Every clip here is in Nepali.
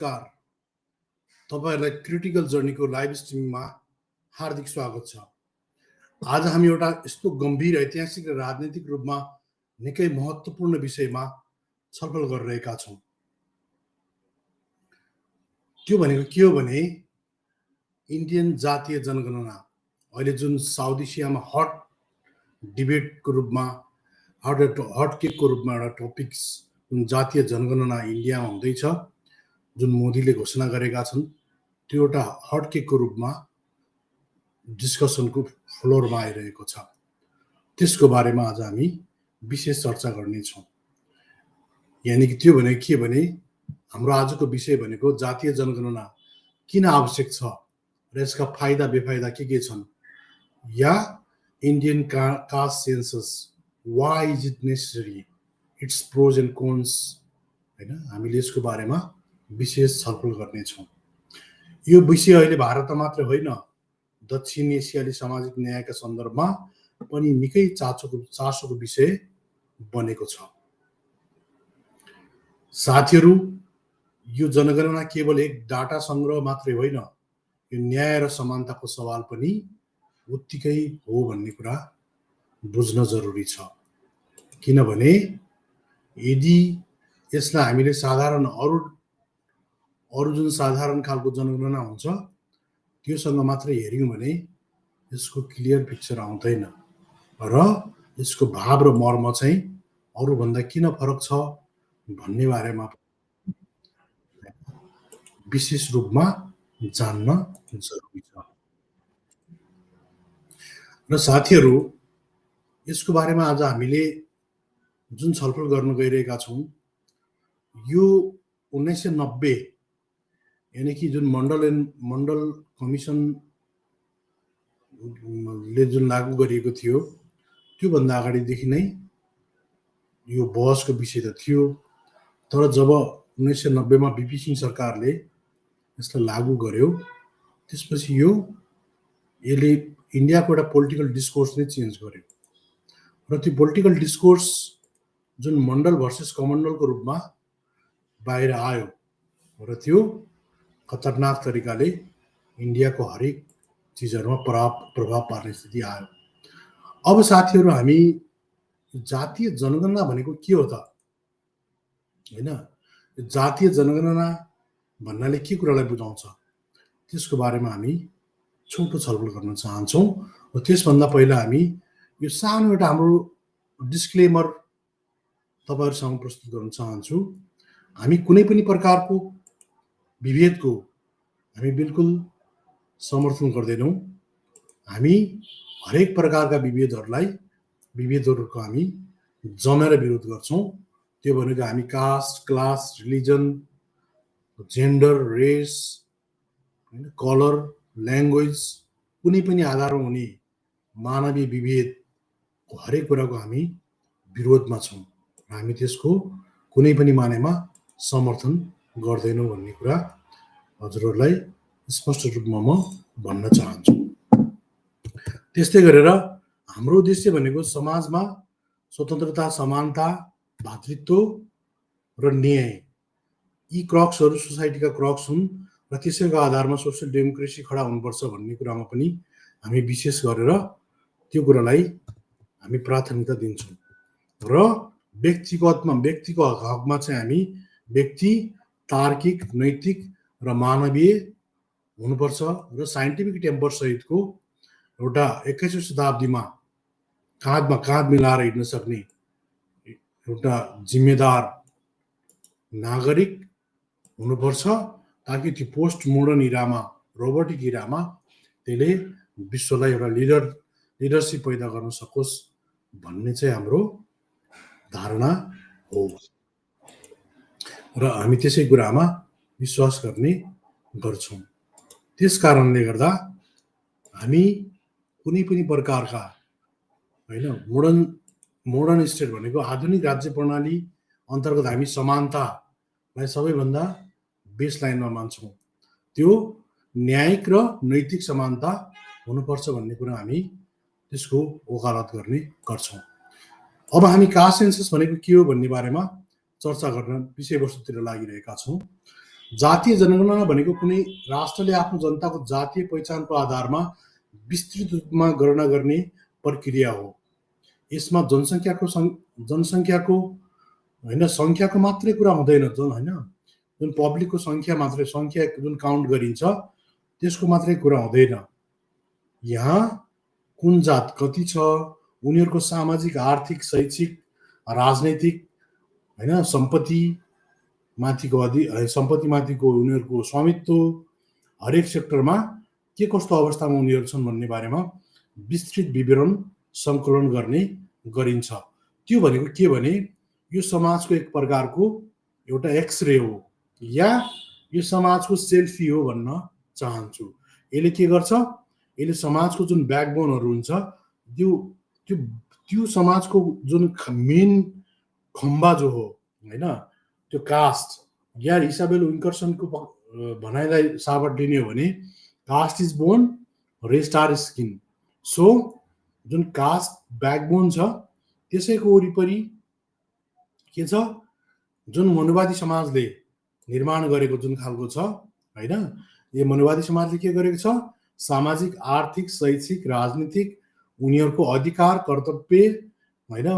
नमस्कार, तपाईहरुलाई क्रिटिकल जर्नीको लाइभ स्ट्रिममा हार्दिक स्वागत छ। आज हामी एउटा यस्तो गम्भीर ऐतिहासिक र राजनीतिक रूपमा निकै महत्त्वपूर्ण विषयमा छलफल गरिरहेका छौं। त्यो भनेको के हो भने इन्डियन जातीय जनगणना अहिले जुन साउथ एसियामा हट डिबेटको रूपमा हट केकको रूपमा एउटा टपिक्स जुन जातीय जनगणना इन्डियामा हुँदैछ, जुन मोदीले घोषणा गरेका छन्, त्यो एउटा हट केकको रूपमा डिस्कसनको फ्लोरमा आइरहेको छ। त्यसको बारेमा आज हामी विशेष चर्चा गर्नेछौँ। यानी कि त्यो भने के भने हाम्रो आजको विषय भनेको जातीय जनगणना किन आवश्यक छ र यसका फाइदा बेफाइदा के छन्, या Indian caste census why is it necessary, it's pros and cons, हैन, हामीले यसको बारेमा विशेष छलफल गर्नेछौँ। यो विषय अहिले भारतमा मात्र होइन, दक्षिण एसियाली सामाजिक न्यायका सन्दर्भमा पनि निकै चासोको विषय बनेको छ। साथीहरू, यो जनगणना केवल एक डाटा संग्रह मात्रै होइन, यो न्याय र समानताको सवाल पनि उत्तिकै हो भन्ने कुरा बुझ्न जरुरी छ। किनभने यदि यसलाई हामीले साधारण अरु जुन साधारण खालको जनगणना हुन्छ त्योसँग मात्रै हेर्यौं भने यसको क्लियर पिक्चर आउँदैन र यसको भाव र मर्म चाहिँ अरु भन्दा किन फरक छ भन्ने बारेमा विशेष रूपमा जान्न जरुरी छ। र साथीहरू, यसको बारेमा आज हामीले जुन छलफल गर्न गइरहेका छौं, यो 1990 यानी कि जुन मण्डल कमिसनले जुन लागू गरिएको थियो त्यो भन्दा अगाडिदेखि नै यो बहसको विषय त थियो। तर जब 1990 मा बीपी सिंह सरकारले यसलाई लागू गर्यो, त्यसपछि यसले इन्डियाको एउटा पोलिटिकल डिस्कोर्स नै चेन्ज गर्यो र त्यो पोलिटिकल डिस्कोर्स जुन मण्डल भर्सेस कमण्डलको रूपमा बाहिर आयो र त्यो खतरनाक तरिकाले इन्डियाको हरेक चिजहरुमा प्रभाव पार्ने स्थिति आयो। अब साथीहरू, हामी जातीय जनगणना भनेको के हो त, हैन? जातीय जनगणना भन्नाले के कुरालाई बुझाउँछ, त्यसको बारेमा हामी छोटो छलफल गर्न चाहन्छौँ। र त्यसभन्दा पहिला हामी यो सानो एउटा हाम्रो डिस्क्लेमर तपाईहरुसँग प्रस्तुत गर्न चाहन्छु। हामी कुनै पनि प्रकारको विभेदको हामी बिल्कुल समर्थन गर्दैनौं। हामी हरेक प्रकारका विभेदहरुको हामी जमेर विरोध गर्छौं। त्यो भनेको हामी caste, class, religion, gender, race, colour, language, कुनै पनि आधारमा हुने मानवीय विभेदको हरेक कुराको हामी विरोधमा छौं। हामी त्यसको कुनै पनि मानेमा समर्थन गर्दैनौं भन्ने कुरा हजुरहरुलाई स्पष्ट रूपमा म भन्न चाहन्छु। त्यस्तै गरेर हाम्रो उद्देश्य भनेको समाजमा स्वतन्त्रता, समानता, भातृत्व र न्याय, यी क्रक्सहरु सोसाइटीका क्रक्स हुन् र त्यसैको आधारमा सोशल डेमोक्रेसी खडा हुनुपर्छ भन्ने कुरामा पनि हामी विशेष गरेर त्यो कुरालाई हामी प्राथमिकता दिन्छौं। र व्यक्तिको हकमा चाहिँ हामी व्यक्ति तार्किक, नैतिक र मानवीय हुनुपर्छ र साइन्टिफिक टेम्पर सहितको एउटा 21औं शताब्दीमा काँधमा काँध मिलाएर हिँड्न सक्ने एउटा जिम्मेदार नागरिक हुनुपर्छ, ताकि त्यो पोस्ट मोडर्न इरामा, रोबोटिक इरामा त्यसले विश्वलाई एउटा लिडरशिप पैदा गर्न सकोस् भन्ने चाहिँ हाम्रो धारणा हो र हामी त्यसै कुरामा विश्वास गर्ने गर्छौं। त्यस कारणले गर्दा हामी कुनै पनि प्रकारका, हैन, मोडर्न स्टेट भनेको आधुनिक राज्य प्रणाली अन्तर्गत हामी समानतालाई सबैभन्दा बेसलाइनमा मान्छौं। त्यो न्यायिक र नैतिक समानता हुनुपर्छ भन्ने कुरा हामी त्यसको वकालत गर्ने गर्छौं। अब हामी कास्ट सेन्सस भनेको के हो भन्ने बारेमा चर्चा गर्न विषयवस्तुतिर लागिरहेका छौं। जातीय जनगणना भनेको कुनै राष्ट्रले आफ्नो जनताको जातीय पहिचानको आधारमा विस्तृत रूपमा गणना गर्ने प्रक्रिया हो। यसमा जनसङ्ख्याको होइन सङ्ख्याको मात्रै कुरा हुँदैन, होइन जुन पब्लिकको सङ्ख्या मात्रै, सङ्ख्या जुन काउन्ट गरिन्छ त्यसको मात्रै कुरा हुँदैन। यहाँ कुन जात कति छ, उनीहरूको सामाजिक, आर्थिक, शैक्षिक, राजनैतिक, होइन सम्पत्ति माथिको उनीहरूको स्वामित्व, हरेक सेक्टरमा के कस्तो अवस्थामा उनीहरू छन् भन्ने बारेमा विस्तृत विवरण सङ्कलन गर्ने गरिन्छ। त्यो भनेको के भने यो समाजको एक प्रकारको एउटा एक्सरे हो या यो समाजको सेल्फी हो भन्न चाहन्छु। यसले के गर्छ, यसले समाजको जुन ब्याकबोनहरू हुन्छ त्यो समाजको जुन मेन खम्बा जो हो, होइन त्यो कास्ट, या इसाबेल विल्कर्सनको भनाइलाई साबत दिने हो भने caste is bone, rest are skin. So जुन कास्ट ब्याकबोन छ त्यसैको वरिपरि के छ, जुन मनुवादी समाजले निर्माण गरेको जुन खालको छ, होइन यो मनुवादी समाजले के गरेको छ, सामाजिक, आर्थिक, शैक्षिक, राजनीतिक उनीहरूको अधिकार, कर्तव्य, होइन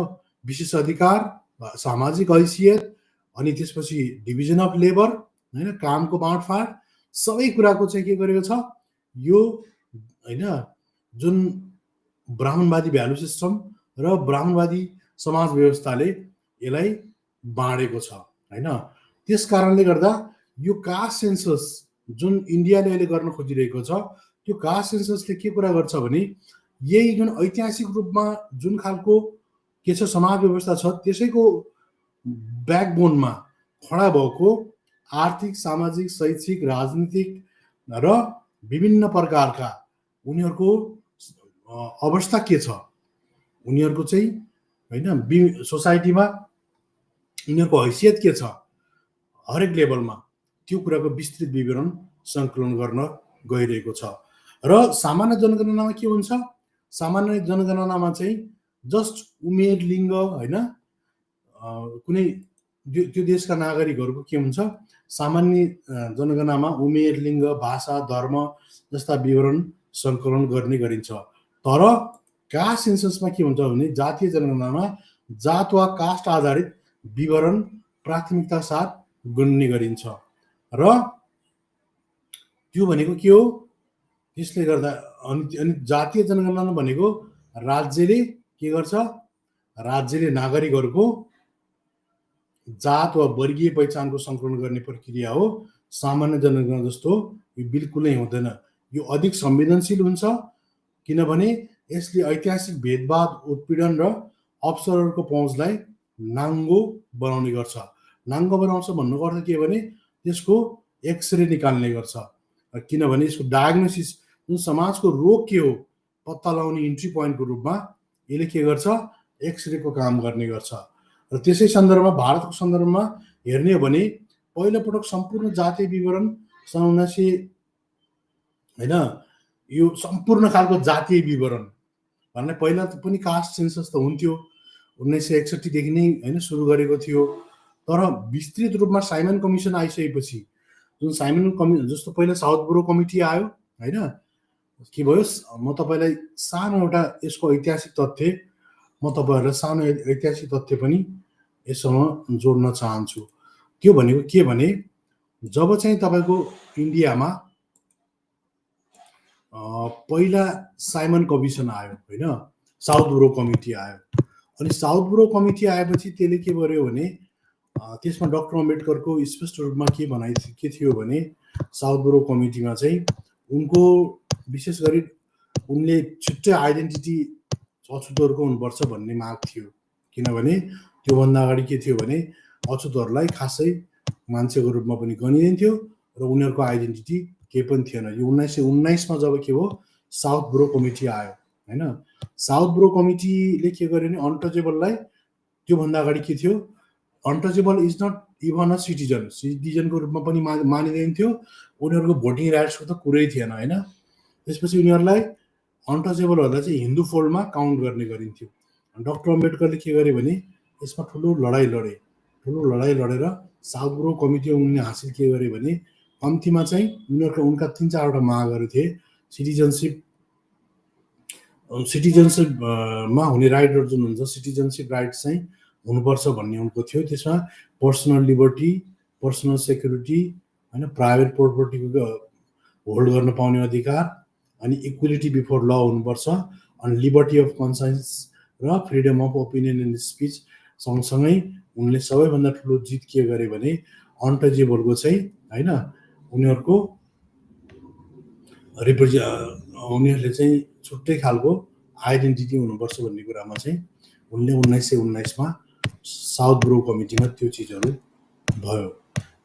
विशेष अधिकार, सामाजिक हैसियत, अनि त्यसपछि डिभिजन अफ लेबर, होइन कामको बाँडफाँड, सबै कुराको चाहिँ के गरेको छ, यो होइन जुन ब्राह्मणवादी भ्यालु सिस्टम र ब्राह्मणवादी समाज व्यवस्थाले यसलाई बाँडेको छ, होइन। त्यस कारणले गर्दा यो कास्ट सेन्सस जुन इन्डियाले अहिले गर्न खोजिरहेको छ, त्यो कास्ट सेन्ससले के कुरा गर्छ भने यही जुन ऐतिहासिक रूपमा जुन खालको के छ समाज व्यवस्था छ त्यसैको ब्याकबोनमा खडा भएको आर्थिक, सामाजिक, शैक्षिक, राजनीतिक र विभिन्न प्रकारका उनीहरूको अवस्था के छ, उनीहरूको चाहिँ होइन सोसाइटीमा उनीहरूको हैसियत के छ हरेक लेभलमा, त्यो कुराको विस्तृत विवरण सङ्कलन गर्न गइरहेको छ। र सामान्य जनगणनामा के हुन्छ, सामान्य जनगणनामा चाहिँ जस्ट उमेर, लिङ्ग, होइन कुनै त्यो देशका नागरिकहरूको के हुन्छ, सामान्य जनगणनामा उमेर, लिङ्ग, भाषा, धर्म जस्ता विवरण सङ्कलन गर्ने गरिन्छ। तर कास्ट सेन्ससमा के हुन्छ भने जातीय जनगणनामा जात वा कास्ट आधारित विवरण प्राथमिकता साथ गन्ने गरिन्छ। र त्यो भनेको के हो, त्यसले गर्दा अनि जातीय जनगणना भनेको राज्यले के गर्छ, राज्यले नागरिकहरूको जात वा वर्गीय पहिचानको सङ्कलन गर्ने प्रक्रिया हो। सामान्य जनगणना जस्तो यो बिल्कुलै हुँदैन, यो अधिक संवेदनशील हुन्छ, किनभने यसले ऐतिहासिक भेदभाव, उत्पीडन र अवसरहरूको पहुँचलाई नाङ्गो बनाउने गर्छ। नाङ्गो बनाउँछ भन्नुको अर्थ के भने त्यसको एक्सरे निकाल्ने गर्छ, किनभने यसको डायग्नोसिस जुन समाजको रोग के हो पत्ता लगाउने इन्ट्री पोइन्टको रूपमा यसले के गर्छ, एक्सरेको काम गर्ने गर्छ। र त्यसै सन्दर्भमा भारतको सन्दर्भमा हेर्ने हो भने पहिलोपटक सम्पूर्ण जातीय विवरण सन् 1900 होइन यो सम्पूर्ण खालको जातीय विवरण भन्ने पहिला पनि कास्ट सेन्सस त हुन्थ्यो, 1961 देखि नै होइन सुरु गरेको थियो। तर विस्तृत रूपमा साइमन कमिसन आइसकेपछि जुन साइमन जस्तो पहिला साउथ ब्रो कमिटी आयो, होइन के भयो, म तपाईँलाई सानो एउटा यसको ऐतिहासिक तथ्य, म तपाईँहरूलाई सानो ऐतिहासिक तथ्य पनि यससँग जोड्न चाहन्छु। त्यो भनेको के भने जब चाहिँ तपाईँको इन्डियामा पहिला साइमन कमिसन आयो, होइन साउथ ब्रो कमिटी आयो, अनि साउथ ब्रो कमिटी आएपछि त्यसले के गर्यो भने त्यसमा डाक्टर अम्बेडकरको स्पष्ट रूपमा के थियो भने साउथ ब्रो कमिटीमा चाहिँ उनको विशेष गरी उनले छुट्टै आइडेन्टिटी अछुतहरूको हुनुपर्छ भन्ने माग थियो, किनभने त्योभन्दा अगाडि के थियो भने अछुतहरूलाई खासै मान्छेको रूपमा पनि गनिन्थ्यो र उनीहरूको आइडेन्टिटी केही पनि थिएन। यो 1919मा जब के हो साउथ ब्रो कमिटी आयो, होइन साउथ ब्रो कमिटीले के गर्यो भने अनटचेबललाई, त्योभन्दा अगाडि के थियो, untouchable is not even a सिटिजनको रूपमा पनि मानिँदैन थियो, उनीहरूको भोटिङ राइट्सको त कुरै थिएन, होइन। त्यसपछि उनीहरूलाई अनटचेबलहरूलाई चाहिँ हिन्दू फोल्डमा काउन्ट गर्ने गरिन्थ्यो। डाक्टर अम्बेडकरले के गर्यो भने यसमा ठुलो लडाइँ लडे, ठुलो लडाइँ लडेर साउथ ब्रो कमिटी उनले हासिल के गरे भने कम्तीमा चाहिँ उनका 3-4वटा मागहरू थिए। सिटिजनसिपमा हुने राइटहरू जुन हुन्छ, सिटिजनसिप राइट चाहिँ हुनुपर्छ भन्ने उनको थियो। त्यसमा पर्सनल लिबर्टी, पर्सनल सेक्युरिटी, होइन, प्राइभेट प्रोपर्टीको होल्ड गर्न पाउने अधिकार, अनि इक्वलिटी बिफोर ल हुनुपर्छ, अनि लिबर्टी अफ कन्साइन्स र freedom of opinion and speech सँगसँगै उनले सबैभन्दा ठुलो जित के गरे भने अनटचेबलको चाहिँ, होइन, उनीहरूको उनीहरूले चाहिँ छुट्टै खालको आइडेन्टिटी हुनुपर्छ भन्ने कुरामा चाहिँ उनले 1919मा साउथ ब्रो कमिटीमा त्यो चिजहरू भयो।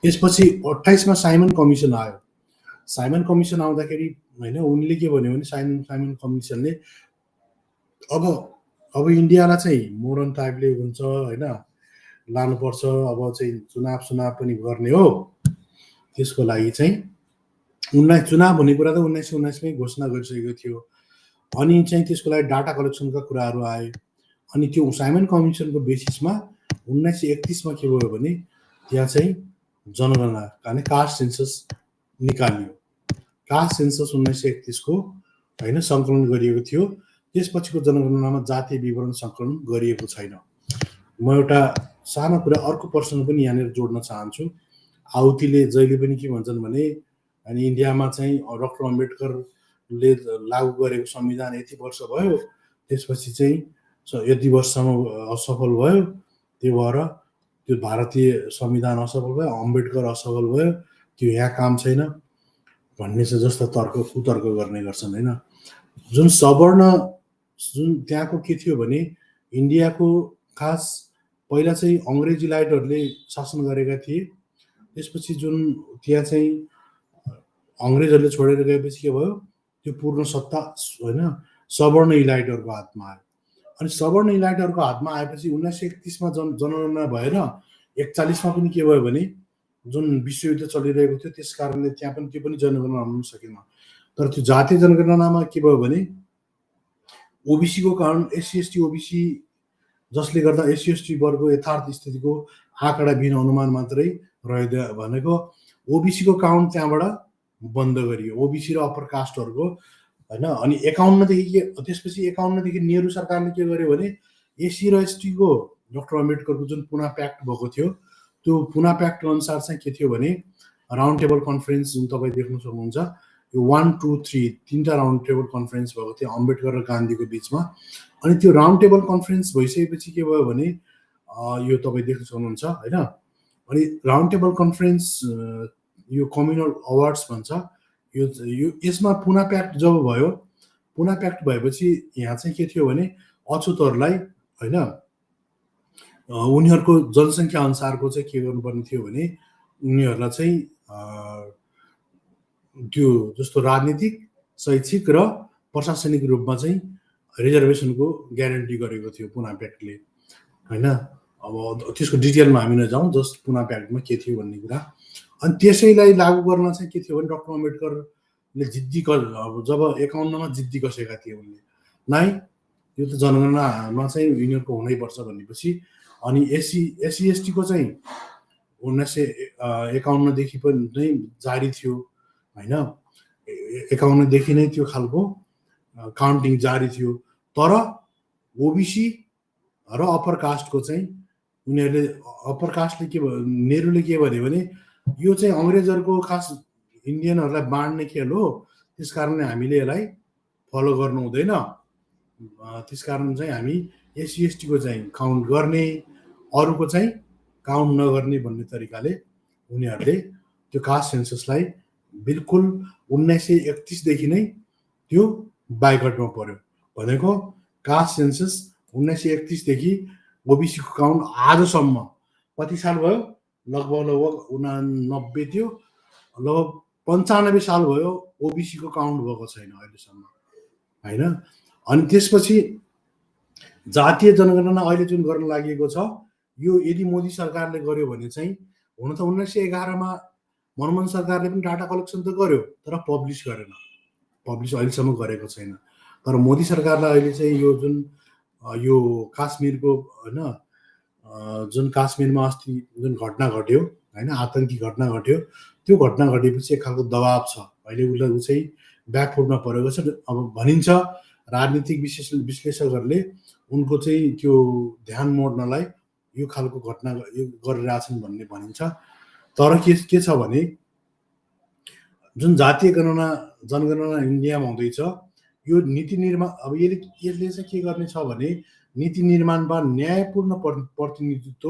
त्यसपछि 28मा साइमन कमिसन आयो। साइमन कमिसन आउँदाखेरि, होइन, उनले के भन्यो भने साइमन कमिसनले अब इन्डियालाई चाहिँ मोडर्न टाइपले हुन्छ, होइन, लानुपर्छ, अब चाहिँ चुनाव पनि गर्ने हो। त्यसको लागि चाहिँ चुनाव भन्ने कुरा त 1919मै घोषणा गरिसकेको थियो। अनि चाहिँ त्यसको लागि डाटा कलेक्सनका कुराहरू आए। अनि त्यो साइमन कमिसनको बेसिसमा 1931मा के भयो भने त्यहाँ चाहिँ जनगणना, होइन, कास्ट सेन्सस निकालियो। कास्ट सेन्सस 1931को, होइन, सङ्कलन गरिएको थियो। त्यसपछिको जनगणनामा जातीय विवरण सङ्कलन गरिएको छैन। म एउटा सानो कुरा, अर्को प्रश्न पनि यहाँनिर जोड्न चाहन्छु। आउतीले जहिले पनि के भन्छन् भने, अनि इन्डियामा चाहिँ डक्टर अम्बेडकरले लागू गरेको संविधान यति वर्ष भयो, त्यसपछि चाहिँ यति वर्षसम्म असफल भयो, त्यो भएर त्यो भारतीय संविधान असफल भयो, अम्बेडकर असफल भयो, त्यो यहाँ काम छैन भन्ने चाहिँ जस्तो कुतर्क गर्ने गर्छन्, होइन। जुन त्यहाँको के थियो भने इन्डियाको खास पहिला चाहिँ अङ्ग्रेजी लाइटहरूले शासन गरेका थिए। त्यसपछि जुन त्यहाँ चाहिँ अङ्ग्रेजहरूले छोडेर गएपछि के भयो, त्यो पूर्ण सत्ता, होइन, सवर्ण इलाइटहरूको हातमा आयो। अनि सवर्ण इलाइटहरूको हातमा आएपछि 1931मा जनगणना भएर 41मा पनि के भयो भने जुन विश्वयुद्ध चलिरहेको थियो त्यस कारणले त्यहाँ पनि त्यो पनि जनगणना हुन सकेन। तर त्यो जातीय जनगणनामा के भयो भने ओबिसीको कारण एससी एसटी ओबिसी, जसले गर्दा एससी एसटी वर्गको यथार्थ स्थितिको आँकडाबिन अनुमान मात्रै रह्यो भनेको ओबिसीको काउन्ट त्यहाँबाट बन्द गरियो, ओबिसी र अप्पर कास्टहरूको, होइन। अनि त्यसपछि 51देखि नेहरू सरकारले के गर्यो भने एससी र एसटीको डक्टर अम्बेडकरको जुन पुना प्याक्ट भएको थियो, त्यो पुना प्याक्ट अनुसार चाहिँ के थियो भने राउन्ड टेबल कन्फरेन्स जुन तपाईँ देख्न सक्नुहुन्छ, यो 1, 2, 3 तीनटा राउन्ड टेबल कन्फरेन्स भएको थियो अम्बेडकर र गान्धीको बिचमा। अनि त्यो राउन्ड टेबल कन्फरेन्स भइसकेपछि के भयो भने यो तपाईँ देख्न सक्नुहुन्छ, होइन। अनि राउन्ड टेबल कन्फरेन्स यो कम्युनल अवार्ड्स भन्छ, यो यसमा पुना प्याक्ट जब भयो, पुना प्याक्ट भएपछि यहाँ चाहिँ के थियो भने अछुतहरूलाई, होइन, उनीहरूको जनसङ्ख्या अनुसारको चाहिँ के गर्नुपर्ने थियो भने उनीहरूलाई चाहिँ त्यो जस्तो राजनीतिक, शैक्षिक र प्रशासनिक रूपमा चाहिँ रिजर्भेसनको ग्यारेन्टी गरेको थियो पुना प्याक्टले, होइन। अब त्यसको डिटेलमा हामी नजाउँ, जस्ट पुना प्याक्टमा के थियो भन्ने कुरा। अनि त्यसैलाई लागू गर्न चाहिँ के थियो भने डक्टर अम्बेडकरले अब जब 51मा जिद्दी कसेका थिए उनले, नै यो त जनगणनामा चाहिँ यिनीहरूको हुनैपर्छ भनेपछि अनि एससी एसटीको चाहिँ 1951देखि पनि नै जारी थियो, होइन। 51देखि नै त्यो खालको काउन्टिङ जारी थियो। तर ओबिसी र अप्पर कास्टको चाहिँ उनीहरूले, अप्पर कास्टले के भयो, नेहरूले के भन्यो भने यो चाहिँ अङ्ग्रेजहरूको खास इन्डियनहरूलाई बाँड्ने खेल हो, त्यस कारणले हामीले यसलाई फलो गर्नु हुँदैन, त्यस कारण चाहिँ हामी एससी एसटीको चाहिँ काउन्ट गर्ने, अरूको चाहिँ काउन्ट नगर्ने भन्ने तरिकाले उनीहरूले त्यो कास्ट सेन्ससलाई बिल्कुल 1931देखि नै त्यो बाइकटमा पर्यो। भनेको कास्ट सेन्सस 1931देखि ओबिसीको काउन्ट आजसम्म कति साल भयो, लगभग 89 थियो, लगभग 95 साल भयो ओबिसीको काउन्ट भएको छैन अहिलेसम्म, होइन। अनि त्यसपछि जातीय जनगणना अहिले जुन गर्न लागि छ, यो यदि मोदी सरकारले गर्यो भने चाहिँ, हुन त 1911मा मनमोहन सरकारले पनि डाटा कलेक्सन त गर्यो तर पब्लिस गरेन, पब्लिस अहिलेसम्म गरेको छैन। तर मोदी सरकारलाई अहिले चाहिँ यो जुन यो काश्मीरको, होइन, जुन काश्मीरमा अस्ति जुन घटना घट्यो होइन, आतङ्की घटना घट्यो, त्यो घटना घटेपछि एक खालको दबाब छ। अहिले उसलाई ऊ चाहिँ ब्याकफुटमा परेको छ। अब भनिन्छ राजनीतिक विश्लेषकहरूले उनको चाहिँ त्यो ध्यान मोड्नलाई यो खालको घटना यो गरिरहेछन् भन्ने भनिन्छ। तर के छ भने जुन जातीय जनगणना इन्डियामा हुँदैछ, यो नीति निर्माण अब यसले चाहिँ के गर्ने छ भने नीति निर्माणमा न्यायपूर्ण प्रतिनिधित्व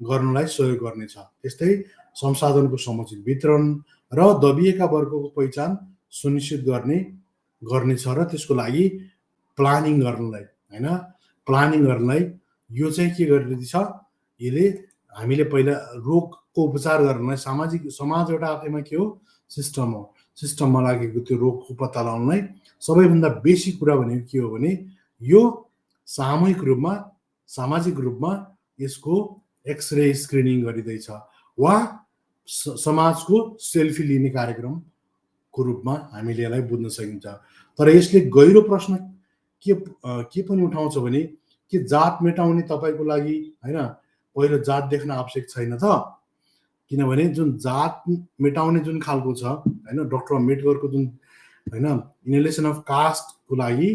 गर्नलाई सहयोग गर्नेछ। त्यस्तै संसाधनको समुचित वितरण र दबिएका वर्गको पहिचान सुनिश्चित गर्नेछ र त्यसको लागि प्लानिङ गर्नलाई यो चाहिँ के गरिदिन्छ, यसले हामीले पहिला रोगको उपचार गर्नलाई समाज एउटा आफैमा के हो, सिस्टम हो। सिस्टममा लागेको त्यो रोगको पत्ता लगाउनलाई सबैभन्दा बेसी कुरा भनेको के हो भने यो सामाजिक रूपमा यसको एक्सरे स्क्रिनिङ गरिँदैछ वा समाजको सेल्फी लिने कार्यक्रमको रूपमा हामीले यसलाई बुझ्न सकिन्छ। तर यसले गहिरो प्रश्न के पनि उठाउँछ भने के जात मेटाउने तपाईँको लागि होइन पहिलो जात देख्न आवश्यक छैन त? किनभने जुन जात मेटाउने जुन खालको छ होइन, डक्टर अम्बेडकरको जुन होइन इनहेलेसन अफ कास्टको लागि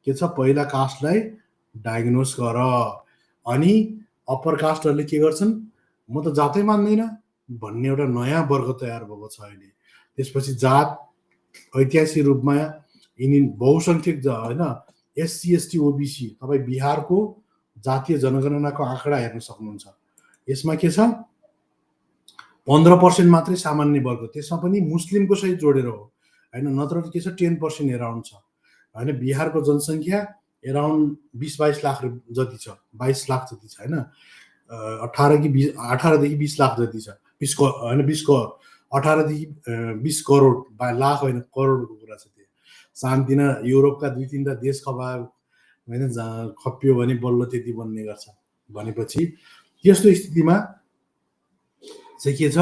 के छ, पहिला कास्टलाई डायग्नोस गर, अनि अप्पर कास्टहरूले के गर्छन्, म त जातै मान्दैन भन्ने एउटा नयाँ वर्ग तयार भएको छ अहिले। त्यसपछि जात ऐतिहासिक रूपमा यिनी बहुसङ्ख्यक होइन एससी एसटी ओबिसी, तपाईँ बिहारको जातीय जनगणनाको आँकडा हेर्न सक्नुहुन्छ। यसमा के छ, 15% मात्रै सामान्य वर्ग, त्यसमा पनि मुस्लिमको सहित जोडेर हो होइन, नत्र के छ 10% एराउन्ड छ होइन। बिहारको जनसङ्ख्या एराउन्ड 20-22 लाख जति छ, 22 लाख जति छ होइन, 18देखि 20 लाख जति छ, 18देखि 20 करोड, लाख होइन करोडको कुरा छ। त्यो शान्तिना युरोपका 2-3 देश होइन खपियो भने बल्ल त्यति बन्ने गर्छ। भनेपछि त्यस्तो स्थितिमा चाहिँ के छ,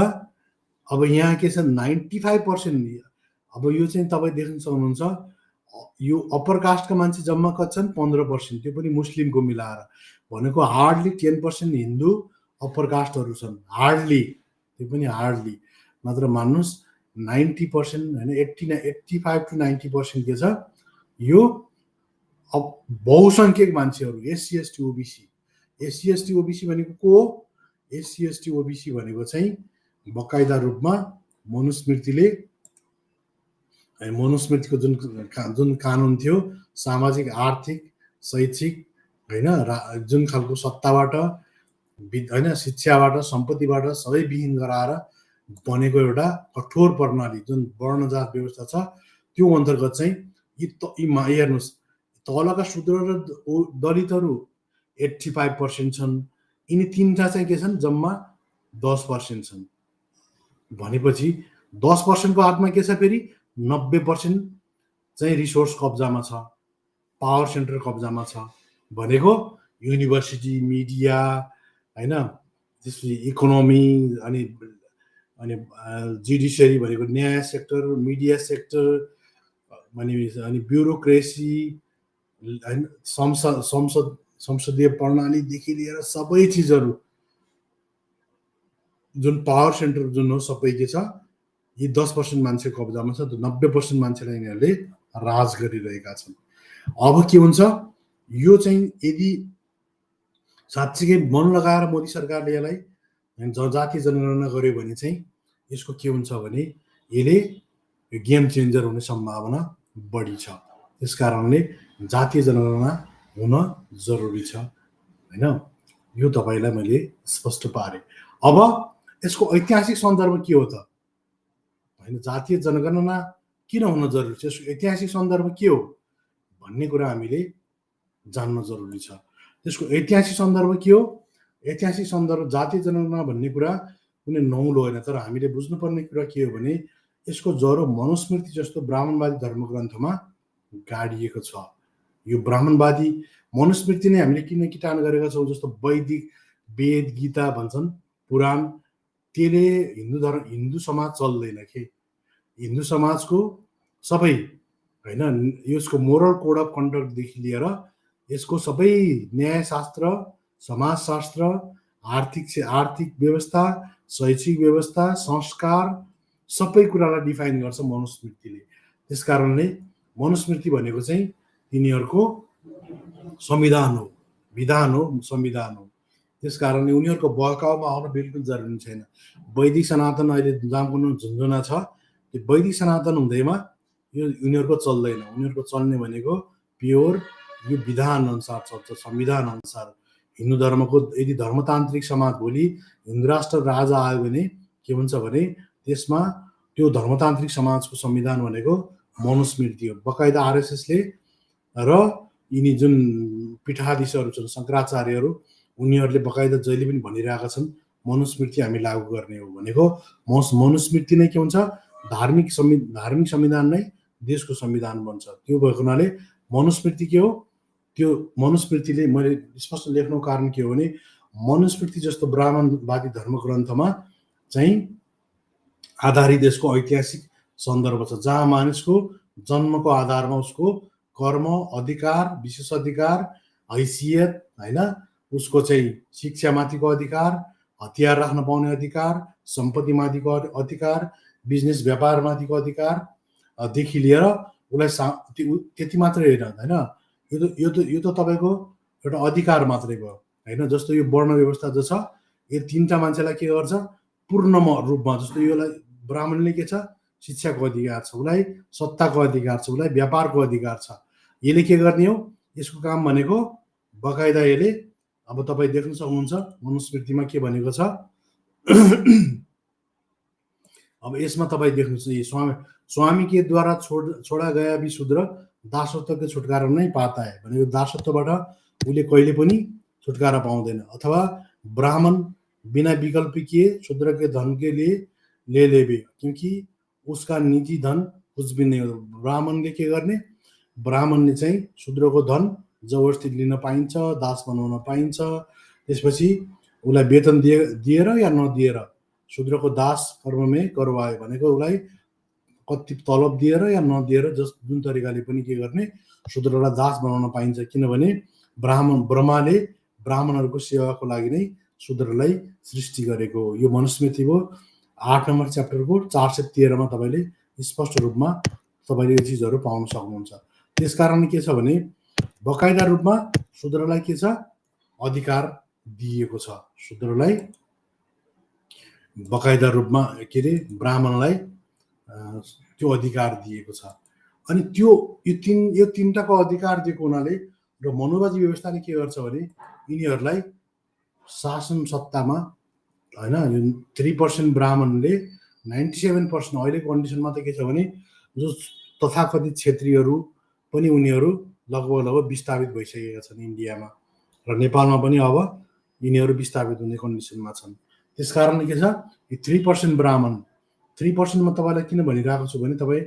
अब यहाँ के छ 95%, अब यो चाहिँ तपाईँ देख्न सक्नुहुन्छ, यो अप्पर कास्टका मान्छे जम्मा कति छन्, 15%, त्यो पनि मुस्लिमको मिलाएर, भनेको हार्डली 10% हिन्दू अप्पर कास्टहरू छन्, हार्डली, त्यो पनि हार्डली। नत्र मान्नुहोस् 90% होइन 85 to 90% के छ, यो अब बहुसङ्ख्यक मान्छेहरू एससी एसटी ओबिसी भनेको को हो? एससी एसटी ओबिसी भनेको चाहिँ बकाइदा रूपमा मनुस्मृतिको जुन कानुन थियो, सामाजिक आर्थिक शैक्षिक होइन जुन खालको सत्ताबाट होइन शिक्षाबाट सम्पत्तिबाट सबै विहीन गराएर बनेको एउटा कठोर प्रणाली जुन वर्णजात व्यवस्था छ, त्यो अन्तर्गत चाहिँ हेर्नुहोस्, तलका शूद्र र दलितहरू 85% छन्, यिनी तिनवटा चाहिँ के छन्, जम्मा 10% छन्। भनेपछि 10% को हातमा के छ, फेरि 90% चाहिँ रिसोर्स कब्जामा छ, पावर सेन्टर कब्जामा छ। भनेको युनिभर्सिटी, मिडिया होइन, त्यसपछि इकोनोमी, अनि जुडिसियरी भनेको न्याय सेक्टर, मिडिया सेक्टर, अनि ब्युरोक्रेसी होइन, संसदीय प्रणालीदेखि लिएर सबै चिजहरू जुन पावर सेन्टर जुन हो सबै के छ, यी 10% मान्छे कब्जामा छ। 90% मान्छेलाई यिनीहरूले राज गरिरहेका छन्। अब के हुन्छ, यो चाहिँ यदि साँच्चीकै मन लगाएर मोदी सरकारले यसलाई जातीय जनगणना गर्यो भने चाहिँ यसको के हुन्छ भने यसले गेम चेन्जर हुने सम्भावना बढी छ। त्यस कारणले जातीय जनगणना हुन जरुरी छ होइन, यो तपाईँलाई मैले स्पष्ट पारेँ। अब यसको ऐतिहासिक सन्दर्भ के हो त होइन, जातीय जनगणना किन हुन जरुरी छ, यसको ऐतिहासिक सन्दर्भ के हो भन्ने कुरा हामीले जान्न जरुरी छ। त्यसको ऐतिहासिक सन्दर्भ के हो? ऐतिहासिक सन्दर्भ जातीय जनगणना भन्ने कुरा कुनै नौलो होइन, तर हामीले बुझ्नुपर्ने कुरा के हो भने यसको जरो मनुस्मृति जस्तो ब्राह्मणवादी धर्मग्रन्थमा गाडिएको छ। यो ब्राह्मणवादी मनुस्मृति नै हामीले किन किटान गरेका छौँ, जस्तो वैदिक वेद गीता भन्छन्, पुराण, त्यसले हिन्दू समाज चल्दैन के, हिन्दू समाजको सबै होइन यसको मोरल कोड अफ कन्डक्टदेखि लिएर यसको सबै न्यायशास्त्र, समाजशास्त्र आर्थिक व्यवस्था, शैक्षिक व्यवस्था, संस्कार सबै कुरालाई डिफाइन गर्छ मनुस्मृतिले। त्यस कारणले मनुस्मृति भनेको चाहिँ तिनीहरूको संविधान हो, विधान हो, संविधान हो। त्यस कारणले उनीहरूको बहकाउमा आउन बिल्कुल जरुरी छैन। वैदिक सनातन अहिले जहाँ कुन झुन्झुना छ, त्यो वैदिक सनातन हुँदैमा यो उनीहरूको चल्दैन। उनीहरूको चल्ने भनेको प्योर यो विधान अनुसार चल्छ, संविधान अनुसार। हिन्दू धर्मको यदि धर्मतान्त्रिक समाज भोलि हिन्दू राष्ट्र राजा आयो भने के हुन्छ भने त्यसमा त्यो धर्मतान्त्रिक समाजको संविधान भनेको मनुस्मृति हो। बकाइदा आरएसएसले र यिनी जुन पीठाधीशहरू छन् शङ्कराचार्यहरू, उनीहरूले बकाइदा जहिले पनि भनिरहेका छन् मनुस्मृति हामी लागू गर्ने हो भनेको। मनुस्मृति नै के हुन्छ, धार्मिक संविधान नै देशको संविधान बन्छ। त्यो भएको हुनाले मनुस्मृति के हो, त्यो मनुस्मृतिले मैले स्पष्ट लेख्नुको कारण के हो भने मनुस्मृति जस्तो ब्राह्मणवादी धर्मग्रन्थमा चाहिँ आधारित यसको ऐतिहासिक सन्दर्भ छ, जहाँ मानिसको जन्मको आधारमा उसको कर्म, अधिकार, विशेषाधिकार, हैसियत, होइन, उसको चाहिँ शिक्षामाथिको अधिकार, हतियार राख्न पाउने अधिकार, सम्पत्तिमाथिको अधिकार, बिजनेस व्यापारमाथिको अधिकार देखि लिएर उसलाई त्यति मात्रै होइन, यो त तपाईँको एउटा अधिकार मात्रै भयो होइन। जस्तो यो वर्ण व्यवस्था जो छ, यो तीनटा मान्छेलाई के गर्छ पूर्ण रूपमा, जस्तो योलाई ब्राह्मणले के छ, शिक्षाको अधिकार छ, उसलाई सत्ताको अधिकार छ, उसलाई व्यापारको अधिकार छ। यसले के गर्ने हो, यसको काम भनेको बकाइदा यसले अब तपाईँ देख्न सक्नुहुन्छ मनुस्मृतिमा के भनेको छ। अब यसमा तपाईँ देख्नुहुन्छ स्वामी के द्वारा छोडा गया भी शूद्र दासत्वको छुटकारा नै पाता है भनेको दासत्वबाट उसले कहिले पनि छुटकारा पाउँदैन। अथवा ब्राह्मण बिना विकल्प किए शूद्र के धन के लिए ले लेबे क्योंकि उसका निजी धन कुछ भी नहीं हो। ब्राह्मणले के गर्ने, ब्राह्मणले चाहिँ शूद्रको धन जबरजस्ती लिन पाइन्छ, दास बनाउन पाइन्छ। त्यसपछि उसलाई वेतन दिएर या नदिएर शूद्रको दास कर्ममै करवायो भनेको उसलाई कति तलब दिएर या नदिएर जुन तरिकाले पनि के गर्ने शूद्रलाई दास बनाउन पाइन्छ। किनभने ब्रह्माले ब्राह्मणहरूको सेवाको लागि नै शूद्रलाई सृष्टि गरेको हो। यो मनुस्मृति हो 8 नम्बर च्याप्टरको 413 मा तपाईँले स्पष्ट रूपमा तपाईँले यो चिजहरू पाउन सक्नुहुन्छ। त्यसकारण के छ भने बकाइदा रूपमा शूद्रलाई के छ, अधिकार दिएको छ। शूद्रलाई बकाइदा रूपमा के अरे ब्राह्मणलाई त्यो अधिकार दिएको छ। अनि यो तीनटाको अधिकार दिएको हुनाले र मनुवादी व्यवस्थाले के गर्छ भने यिनीहरूलाई शासन सत्तामा होइन, यो 3% ब्राह्मणले 97% अहिलेको कन्डिसनमा त के छ भने जो तथाकथित क्षेत्रीहरू पनि उनीहरू लगभग विस्थापित भइसकेका छन् इन्डियामा र नेपालमा पनि अब यिनीहरू विस्थापित हुने कन्डिसनमा छन्। त्यसकारणले के छ, यो 3% ब्राह्मण 3% मा तपाईँलाई किन भनिरहेको छु भने तपाईँ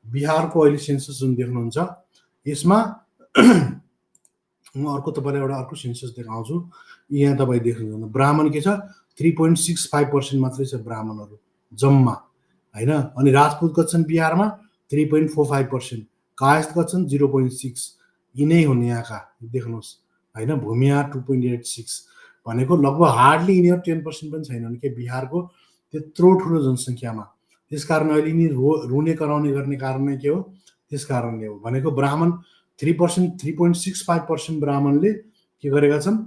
बिहारको अहिले सेन्सस जुन देख्नुहुन्छ यसमा म अर्को तपाईँलाई एउटा अर्को सेन्सस देखाउँछु। यहाँ तपाईँ देख्नुहुन्छ ब्राह्मण के छ 3.65% मात्रै छ ब्राह्मणहरू जम्मा होइन। अनि राजपूत कति छन् बिहारमा 3.45%, कायस्थ कति छन् 0.6, यिनै हुन् यहाँका देख्नुहोस् होइन। भूमिया 2.86 भनेको लगभग हार्डली यिनीहरू 10% पनि छैनन् के बिहारको त्यत्रो ठुलो जनसङ्ख्यामा। त्यसकारण अहिले यिनी रुने कराउने गर्ने कारण नै के हो, त्यस कारणले हो भनेको ब्राह्मण 3.65% ब्राह्मणले के गरेका छन्,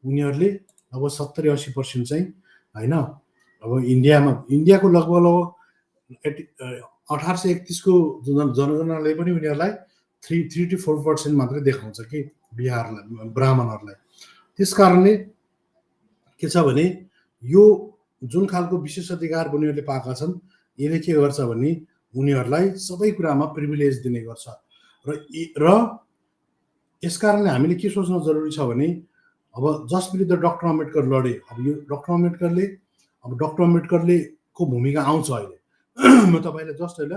उनीहरूले अब 70-80% चाहिँ होइन। अब इन्डियाको लगभग 1831 को जनगणनाले पनि उनीहरूलाई 3 to 4% मात्रै देखाउँछ कि बिहारलाई ब्राह्मणहरूलाई। त्यस कारणले के छ भने यो जुन खालको विशेषाधिकार उनीहरूले पाएका छन् यसले के गर्छ भने उनीहरूलाई सबै कुरामा प्रिभिलेज दिने गर्छ र यसकारणले हामीले के सोच्न जरुरी छ भने अब जस विरुद्ध डाक्टर अम्बेडकर लडे, अब यो डाक्टर अम्बेडकरले को भूमिका आउँछ अहिले। म तपाईँलाई जस्ट होइन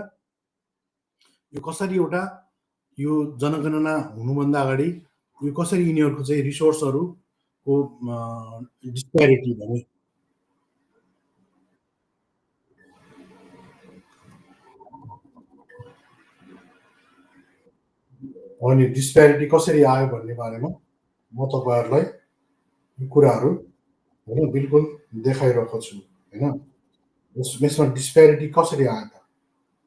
यो कसरी एउटा यो जनगणना हुनुभन्दा अगाडि यो कसरी यिनीहरूको चाहिँ रिसोर्सहरूको डिस्प्यारिटी भने अनि डिस्प्यारिटी कसरी आयो भन्ने बारेमा म तपाईँहरूलाई यो कुराहरू होइन बिल्कुल देखाइरहेको छु होइन। यसमा डिस्प्यारिटी कसरी आयो त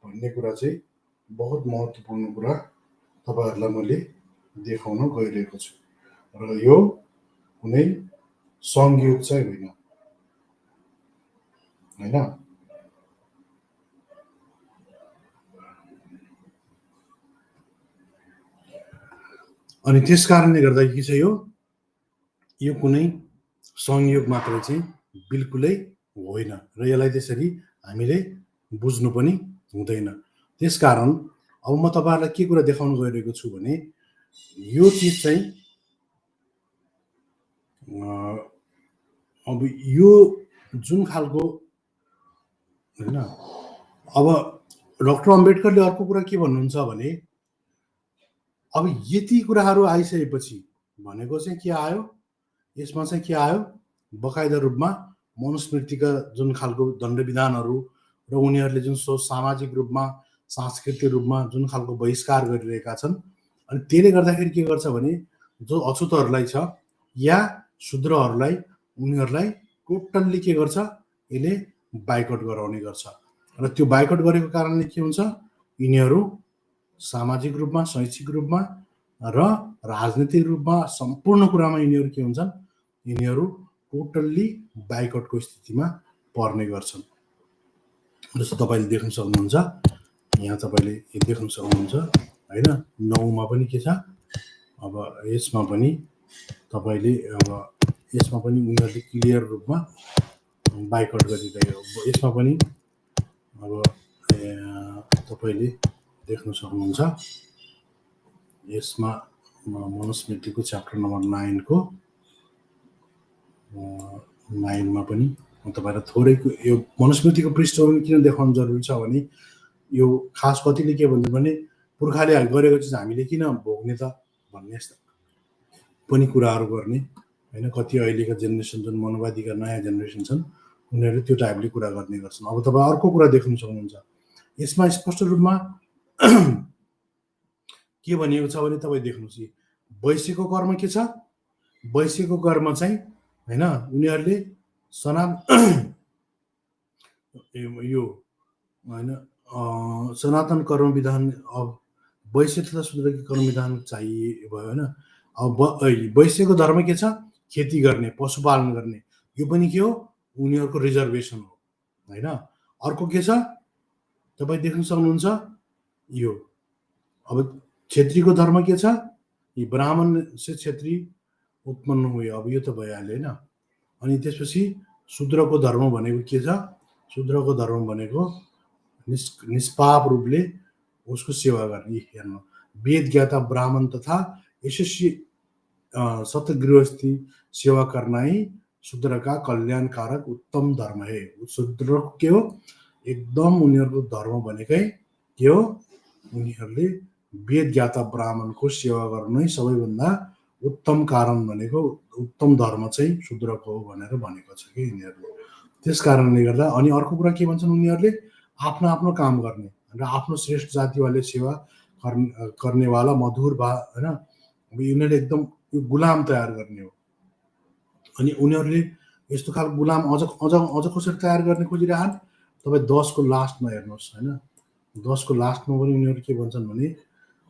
भन्ने कुरा चाहिँ बहुत महत्त्वपूर्ण कुरा तपाईँहरूलाई मैले देखाउन गइरहेको छु र यो कुनै संयोग चाहिँ होइन होइन। अनि त्यस कारणले गर्दा के छ यो कुनै संयोग मात्रै चाहिँ बिल्कुलै होइन र यसलाई त्यसरी हामीले बुझ्नु पनि हुँदैन। त्यसकारण अब म तपाईँहरूलाई के कुरा देखाउन गइरहेको छु भने यो चिज चाहिँ अब यो जुन खालको होइन, अब डक्टर अम्बेडकरले अर्को कुरा के भन्नुहुन्छ भने अब यति कुराहरू आइसकेपछि भनेको चाहिँ के आयो, यसमा चाहिँ के आयो, बकाइदा रूपमा मनुस्मृतिका जुन खालको दण्डविधानहरू र उनीहरूले जुन सामाजिक रूपमा सांस्कृतिक रूपमा जुन खालको बहिष्कार गरिरहेका छन्, अनि त्यसले गर्दाखेरि के गर्छ भने जो अछुतहरूलाई छ या शूद्रहरूलाई उनीहरूलाई टोटल्ली के गर्छ, यसले बाइकआउट गराउने गर्छ र त्यो बाइकआउट गरेको कारणले के हुन्छ, यिनीहरू सामाजिक रूपमा, शैक्षिक रूपमा र राजनीतिक रूपमा सम्पूर्ण कुरामा यिनीहरू के हुन्छन्, यिनीहरू टोटल्ली बाइकआउटको स्थितिमा पर्ने गर्छन्। जस्तो तपाईँले देख्न सक्नुहुन्छ, यहाँ तपाईँले देख्न सक्नुहुन्छ होइन, 9 पनि के छ, अब यसमा पनि तपाईँले अब यसमा पनि उनीहरूले क्लियर रूपमा बाइकआउट गरिरहेको, यसमा पनि अब तपाईँले देख्न सक्नुहुन्छ, यसमा मनुस्मृतिको च्याप्टर नम्बर 9 को 9 मा पनि म तपाईँलाई थोरैको यो मनुस्मृतिको पृष्ठभूमि किन देखाउनु जरुरी छ भने यो खास कतिले के भन्छ भने पुर्खाले गरेको चिज हामीले किन भोग्ने त भन्ने पनि कुराहरू गर्ने होइन। कति अहिलेका जेनेरेसन जुन मनोवादीका नयाँ जेनेरेसन छन् उनीहरूले त्यो टाइपले कुरा गर्ने गर्छन्। अब तपाईँ अर्को कुरा देख्न सक्नुहुन्छ, यसमा स्पष्ट रूपमा के भनिएको छ भने तपाईँ देख्नुहोस्, वैश्यको कर्म के छ, वैश्यको कर्म चाहिँ होइन उनीहरूले यो होइन सनातन कर्म विधान, अब वैश्य तथा शूद्रको कर्म विधान चाहिए भयो होइन। अब वैश्यको धर्म के छ, खेती गर्ने, पशुपालन गर्ने, यो पनि के हो, उनीहरूको रिजर्भेसन हो होइन। अर्को के छ तपाईँ देख्न सक्नुहुन्छ, यो अब क्षेत्रीको धर्म के छ, यी ब्राह्मण से क्षेत्री उत्पन्न हुयो, अब यो त भइहाल्यो होइन। अनि त्यसपछि शूद्रको धर्म भनेको के छ, शूद्रको धर्म भनेको निष्पाप रूपले उसको सेवा गर्ने, हेर्नु वेद ज्ञाता ब्राह्मण तथा यशस्वी सतगृहस्थी सेवा करना ही शूद्र का कल्याणकारक उत्तम धर्म है। शूद्र के हो, एकदम उनीहरूको धर्म भनेकै के हो, उनीहरूले वेद ज्ञाता ब्राह्मणको सेवा गर्नु नै सबैभन्दा उत्तम कारण भनेको उत्तम धर्म चाहिँ शूद्रको हो भनेर भनेको छ कि यिनीहरूले। त्यस कारणले गर्दा अनि अर्को कुरा के भन्छन्, उनीहरूले आफ्नो आफ्नो काम गर्ने र आफ्नो श्रेष्ठ जातिवाले सेवा गर्नेवाला मधुर बा होइन, यिनीहरूले एकदम यो गुलाम तयार गर्ने हो। अनि उनीहरूले यस्तो खालको गुलाम अझ अझ अझ कसरी तयार गर्ने खोजिरहन्, तपाईँ 10 को लास्टमा हेर्नुहोस् होइन, 10 को लास्टमा पनि उनीहरू के भन्छन् भने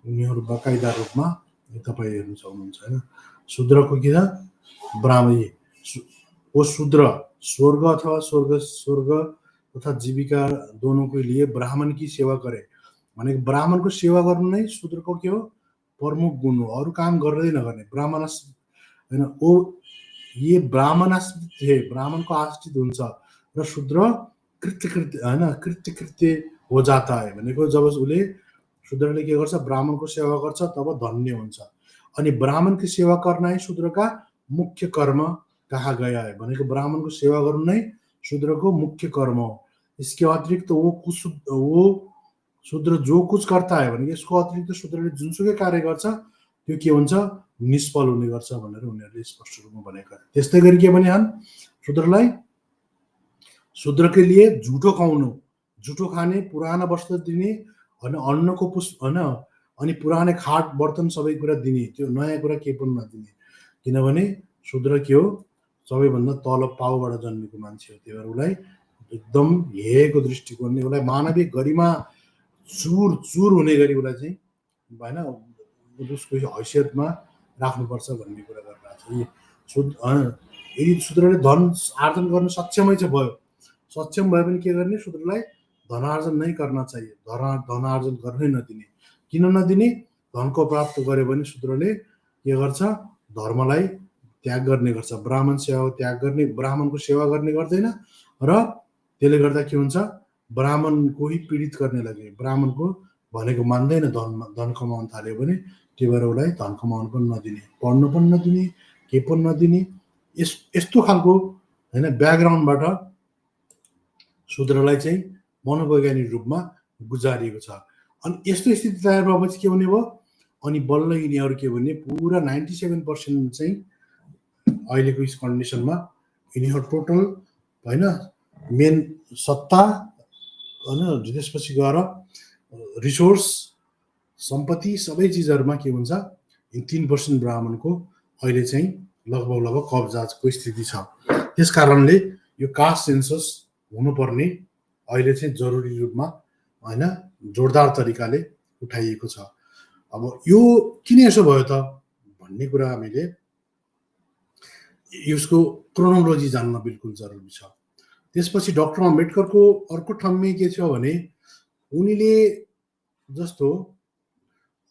उनीहरू बकाइदा रूपमा तपाईँ हेर्न सक्नुहुन्छ होइन। शूद्रको के छ, ब्राह्मण वो शूद्र स्वर्ग अथवा स्वर्ग तथा जीविका दोनों को लिए ब्राह्मण की सेवा करे भनेको ब्राह्मणको सेवा गर्नु नै शूद्रको के हो, प्रमुख गुण हो। अरू काम गर्दै नगर्ने ब्राह्मण होइन, ओ ये ब्राह्मण आश्रित थिए, ब्राह्मणको आश्रित हुन्छ र शूद्र कृत्य होइन कृत्य हो जाता है भनेको जब उसले शूद्रले के गर्छ, ब्राह्मणको सेवा गर्छ तब धन्य हुन्छ। अनि ब्राह्मणको सेवा गर्न शूद्रका मुख्य कर्म कहा गया है भनेको ब्राह्मणको सेवा गर्नु नै शूद्रको मुख्य कर्म हो। इसके अतिरिक्त वो शूद्र जो कुछ करता है भने यसको अतिरिक्त शूद्रले जुनसुकै कार्य गर्छ त्यो के हुन्छ, निष्फल हुने गर्छ भनेर उनीहरूले स्पष्ट रूपमा भनेका। त्यस्तै गरी के भने शूद्रलाई शूद्रकै लिए झुटो खुवाउनु, झुटो खाने, पुराना वस्त्र दिने होइन, अन्नको पुष्प होइन, अनि पुराने खाट बर्तन सबै कुरा दिने, त्यो नयाँ कुरा केही पनि नदिने। किनभने शूद्र के हो, सबैभन्दा तल पाउबाट जन्मेको मान्छे हो, त्यही भएर उसलाई एकदम हेरेको दृष्टिकोणले उसलाई मानवीय गरिमा चुर चुर हुने गरी उसलाई चाहिँ होइन उसको हैसियतमा राख्नुपर्छ भन्ने कुरा गरिरहेको छ। यदि शूद्रले धन आर्जन गर्न सक्षमै चाहिँ भयो, सक्षम भए पनि के गर्ने, शूद्रलाई धनार्जन नै गर्न चाहिए, धनार्जन गर्नै नदिने। किन नदिने? धनको प्राप्त गर्यो भने शूद्रले के गर्छ, धर्मलाई त्याग गर्ने गर्छ, ब्राह्मण सेवा त्याग गर्ने, ब्राह्मणको सेवा गर्ने गर्दैन र त्यसले गर्दा के हुन्छ, ब्राह्मणको ही पीडित गर्ने लाग्यो, ब्राह्मणको भनेको मान्दैन, धन कमाउन थाल्यो भने त्यही भएर उसलाई धन कमाउन पनि नदिने, पढ्न पनि नदिने, के पनि नदिने। यस्तो खालको होइन ब्याकग्राउन्डबाट शूद्रलाई चाहिँ मनोवैज्ञानिक रूपमा गुजारिएको छ। अनि यस्तो स्थिति तयार भएपछि के हुने भयो, अनि बल्ल यिनीहरू के भने पुरा 97% चाहिँ अहिलेको यस कन्डिसनमा यिनीहरू टोटल होइन मेन सत्ता होइन, त्यसपछि गएर रिसोर्स सम्पत्ति सबै चिजहरूमा के हुन्छ, 3% ब्राह्मणको अहिले चाहिँ लगभग कब्जाको स्थिति छ। त्यस कारणले यो कास्ट सेन्सस हुनुपर्ने अहिले चाहिँ जरुरी रूपमा होइन जोरदार तरिकाले उठाइएको छ। अब यो किन यसो भयो त भन्ने कुरा हामीले यसको क्रोनोलोजी जान्न बिल्कुल जरुरी छ। त्यसपछि डाक्टर अम्बेडकरको अर्को ठम्मी के छ भने उनीले जस्तो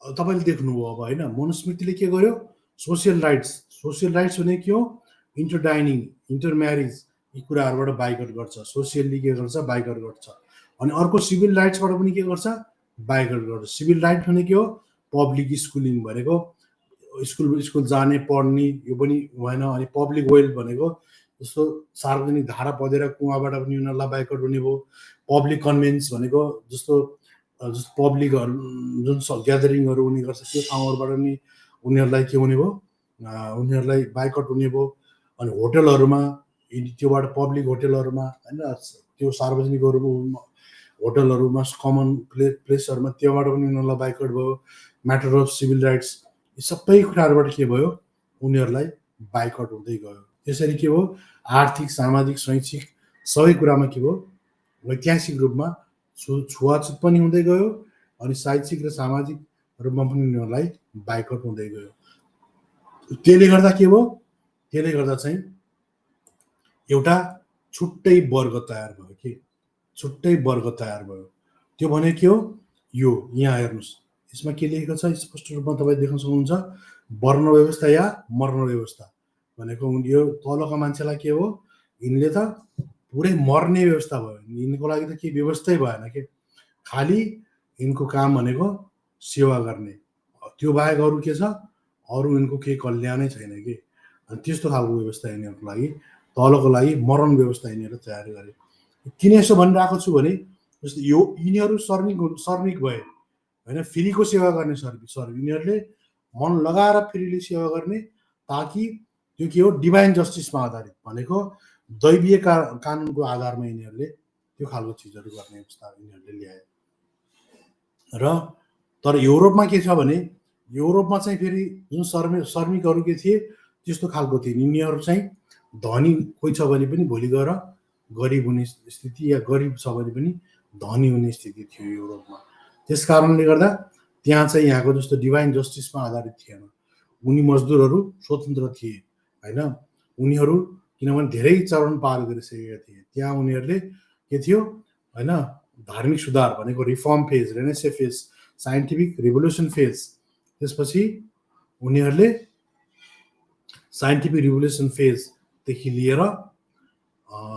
तपाईँले देख्नुभयो अब होइन, मनुस्मृतिले के गर्यो, सोसियल राइट्स भने के हो, इन्टरडाइनिङ, इन्टरम्यारिज यी कुराहरूबाट बाइकआउट गर्छ, सोसियल्ली के गर्छ, बाइकआउट गर्छ। अनि अर्को सिभिल राइट्सबाट पनि के गर्छ, बाइकआउट गर्छ। सिभिल राइट भने के हो, पब्लिक स्कुलिङ भनेको स्कुल जाने पढ्ने यो पनि भएन। अनि पब्लिक वेल भनेको जस्तो सार्वजनिक धारा पदेर कुवाबाट पनि उनीहरूलाई बाइकआउट हुने भयो। पब्लिक कन्भेन्स भनेको जस्तो पब्लिकहरू जुन ग्यादरिङहरू हुने गर्छ त्यो ठाउँहरूबाट पनि उनीहरूलाई के हुने भयो, उनीहरूलाई बाइकआउट हुने भयो। अनि होटलहरूमा त्योबाट पब्लिक होटलहरूमा होइन त्यो सार्वजनिकहरूमा होटलहरूमा कमन प्लेसहरूमा त्योबाट पनि उनीहरूलाई बाइकआउट भयो। म्याटर अफ सिभिल राइट्स यी सबै कुराहरूबाट के भयो, उनीहरूलाई बाइकआउट हुँदै गयो। त्यसरी के हो, आर्थिक, सामाजिक, शैक्षिक सबै कुरामा के भयो, ऐतिहासिक रूपमा छुवाछुत पनि हुँदै गयो। अनि शैक्षिक र सामाजिक रूपमा पनि उनीहरूलाई बाइकआउट हुँदै गयो। त्यसले गर्दा के भयो, त्यसले गर्दा चाहिँ एउटा छुट्टै वर्ग तयार भयो कि छुट्टै वर्ग तयार भयो। त्यो भने के हो, यो यहाँ हेर्नुहोस्, यसमा के लेखेको छ स्पष्ट रूपमा तपाईँ देख्न सक्नुहुन्छ, वर्ण व्यवस्था या मर्ण व्यवस्था भनेको यो तलका मान्छेलाई के हो, यिनले त पुरै मर्ने व्यवस्था भयो, यिनको लागि त केही व्यवस्थै भएन कि खालि यिनको काम भनेको सेवा गर्ने, त्यो बाहेक अरू के छ, अरू यिनको केही कल्याणै छैन कि। अनि त्यस्तो खालको व्यवस्था यिनीहरूको लागि, तलको लागि मरण व्यवस्था यिनीहरू तयार गरे। किन यसो भनिरहेको छु भने जस्तो यो यिनीहरू सर्मिक भए होइन, फ्रीको सेवा गर्ने यिनीहरूले मन लगाएर फ्रीले सेवा गर्ने, ताकि त्यो के हो, डिभाइन जस्टिसमा आधारित भनेको दैवीय कानुनको आधारमा यिनीहरूले त्यो खालको चिजहरू गर्ने अवस्था यिनीहरूले ल्याए। र तर युरोपमा के छ भने, युरोपमा चाहिँ फेरि जुन श्रमिकहरू के थिए त्यस्तो खालको थिए, यिनीहरू चाहिँ धनी कोही छ भने पनि भोलि गएर गरिब हुने स्थिति, या गरिब छ भने पनि धनी हुने स्थिति थियो युरोपमा। त्यस कारणले गर्दा त्यहाँ चाहिँ यहाँको जस्तो डिभाइन जस्टिसमा आधारित थिएन। उनी मजदुरहरू स्वतन्त्र थिए होइन, उनीहरू किनभने धेरै चरण पार गरिसकेका थिए। त्यहाँ उनीहरूले के थियो होइन, धार्मिक सुधार भनेको reform phase, renaissance phase, scientific revolution phase, त्यसपछि उनीहरूले साइन्टिफिक रिभोल्युसन फेजदेखि लिएर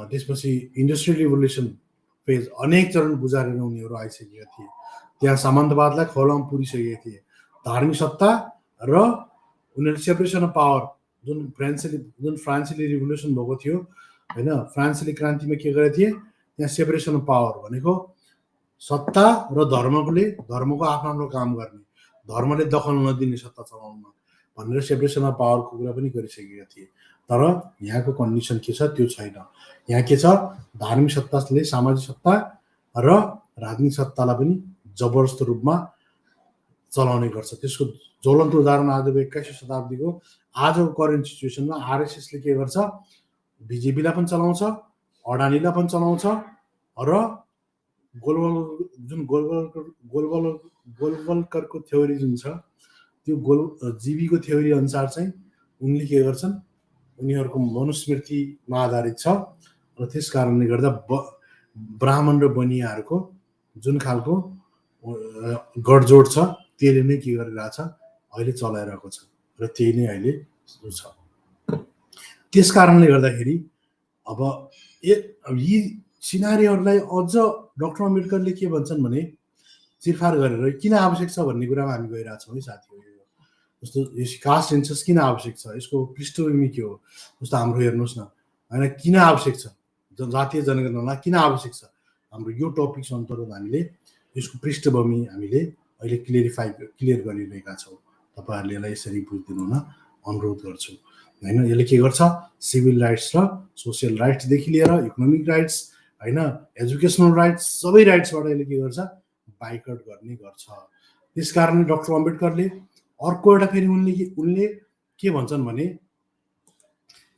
त्यसपछि इन्डस्ट्रियल रिभोल्युसन फेज अनेक चरण गुजारेर उनीहरू आइसकेका थिए। त्यहाँ सामन्तवादलाई खोलामा पुरिसकेका थिए। धार्मिक सत्ता र उनीहरूले सेपरेसन अफ पावर जुन फ्रान्सेली रिभोल्युसन भएको थियो होइन, फ्रान्सेली क्रान्तिमा के गरेका थिए, त्यहाँ सेपरेसन अफ पावर भनेको सत्ता र धर्मको आफ्नो काम गर्ने, धर्मले दखल नदिने सत्ता चलाउनमा भनेर सेपरेसन अफ पावरको कुरा पनि गरिसकेका थिए। तर यहाँको कन्डिसन के छ, त्यो छैन। यहाँ के छ, धार्मिक सत्ताले सामाजिक सत्ता र राजनीतिक सत्तालाई पनि जबरजस्त रूपमा चलाउने गर्छ। त्यसको ज्वलन्त उदाहरण आजको 21औं शताब्दीको आजको करेन्ट सिचुएसनमा आरएसएसले के गर्छ, बिजेपीलाई पनि चलाउँछ, अडानीलाई पनि चलाउँछ र गोलवलकरको थ्योरी जुन छ त्यो जीबीको थ्योरी अनुसार चाहिँ उनले के गर्छन्, उनीहरूको मनुस्मृतिमा आधारित छ र त्यस कारणले गर्दा ब्राह्मण र बनियाहरूको जुन खालको गठजोड छ त्यसले नै के गरिरहेछ, अहिले चलाइरहेको छ र त्यही नै अहिले छ। त्यस कारणले गर्दाखेरि अब यी सिनारीहरूलाई अझ डाक्टर अम्बेडकरले के भन्छन् भने चिरफार गरेर किन आवश्यक छ भन्ने कुरामा हामी गइरहेछौँ है साथीहरू। जस्तो यो कास्ट सेन्सस किन आवश्यक छ, यसको पृष्ठभूमि के हो, जस्तो हाम्रो हेर्नुहोस् न होइन, किन आवश्यक छ जातीय जनगणना किन आवश्यक छ, हाम्रो यो टपिक अन्तर्गत हामीले यसको पृष्ठभूमि हामीले अहिले क्लियर गरिरहेका छौँ। तपाईँहरूले यसलाई यसरी बुझिदिनु हुन अनुरोध गर्छु होइन। यसले के गर्छ, सिभिल राइट्स र सोसियल राइट्सदेखि लिएर इकोनोमिक राइट्स होइन, एजुकेसनल राइट्स, सबै राइट्सबाट यसले के गर्छ, बाइकआउट गर्ने गर्छ। त्यस कारणले डाक्टर अम्बेडकरले अर्को एउटा फेरि उनले के भन्छन् भने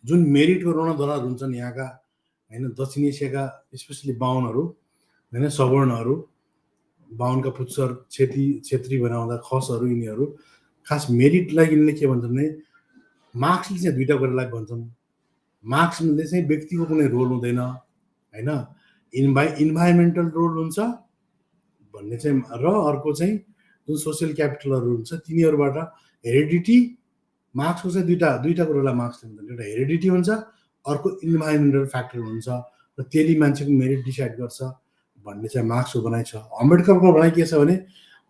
जुन मेरिटको रणधरहरू हुन्छन् यहाँका होइन, दक्षिण एसियाका स्पेसली बाहुनहरू होइन, सवर्णहरू, बाहुनका पुच्छर, छेत्री बनाउँदा खसहरू, यिनीहरू खास मेरिटलाई यिनले के भन्छन् भने मार्क्सले चाहिँ दुईवटा कुरालाई भन्छन्। मार्क्सले चाहिँ व्यक्तिको कुनै रोल हुँदैन होइन, इन्भाइरोमेन्टल रोल हुन्छ भन्ने चाहिँ, र अर्को चाहिँ जुन सोसियल क्यापिटलहरू हुन्छ तिनीहरूबाट हेरिडिटी, मार्क्सको चाहिँ दुईवटा कुरालाई मार्क्सले भन्छन्, एउटा हेरिडिटी हुन्छ, अर्को इन्भाइरोमेन्टल फ्याक्टर हुन्छ र त्यसले मान्छेको मेरिट डिसाइड गर्छ भन्ने चाहिँ मार्क्सको भनाइ छ। अम्बेडकरको भनाइ के छ भने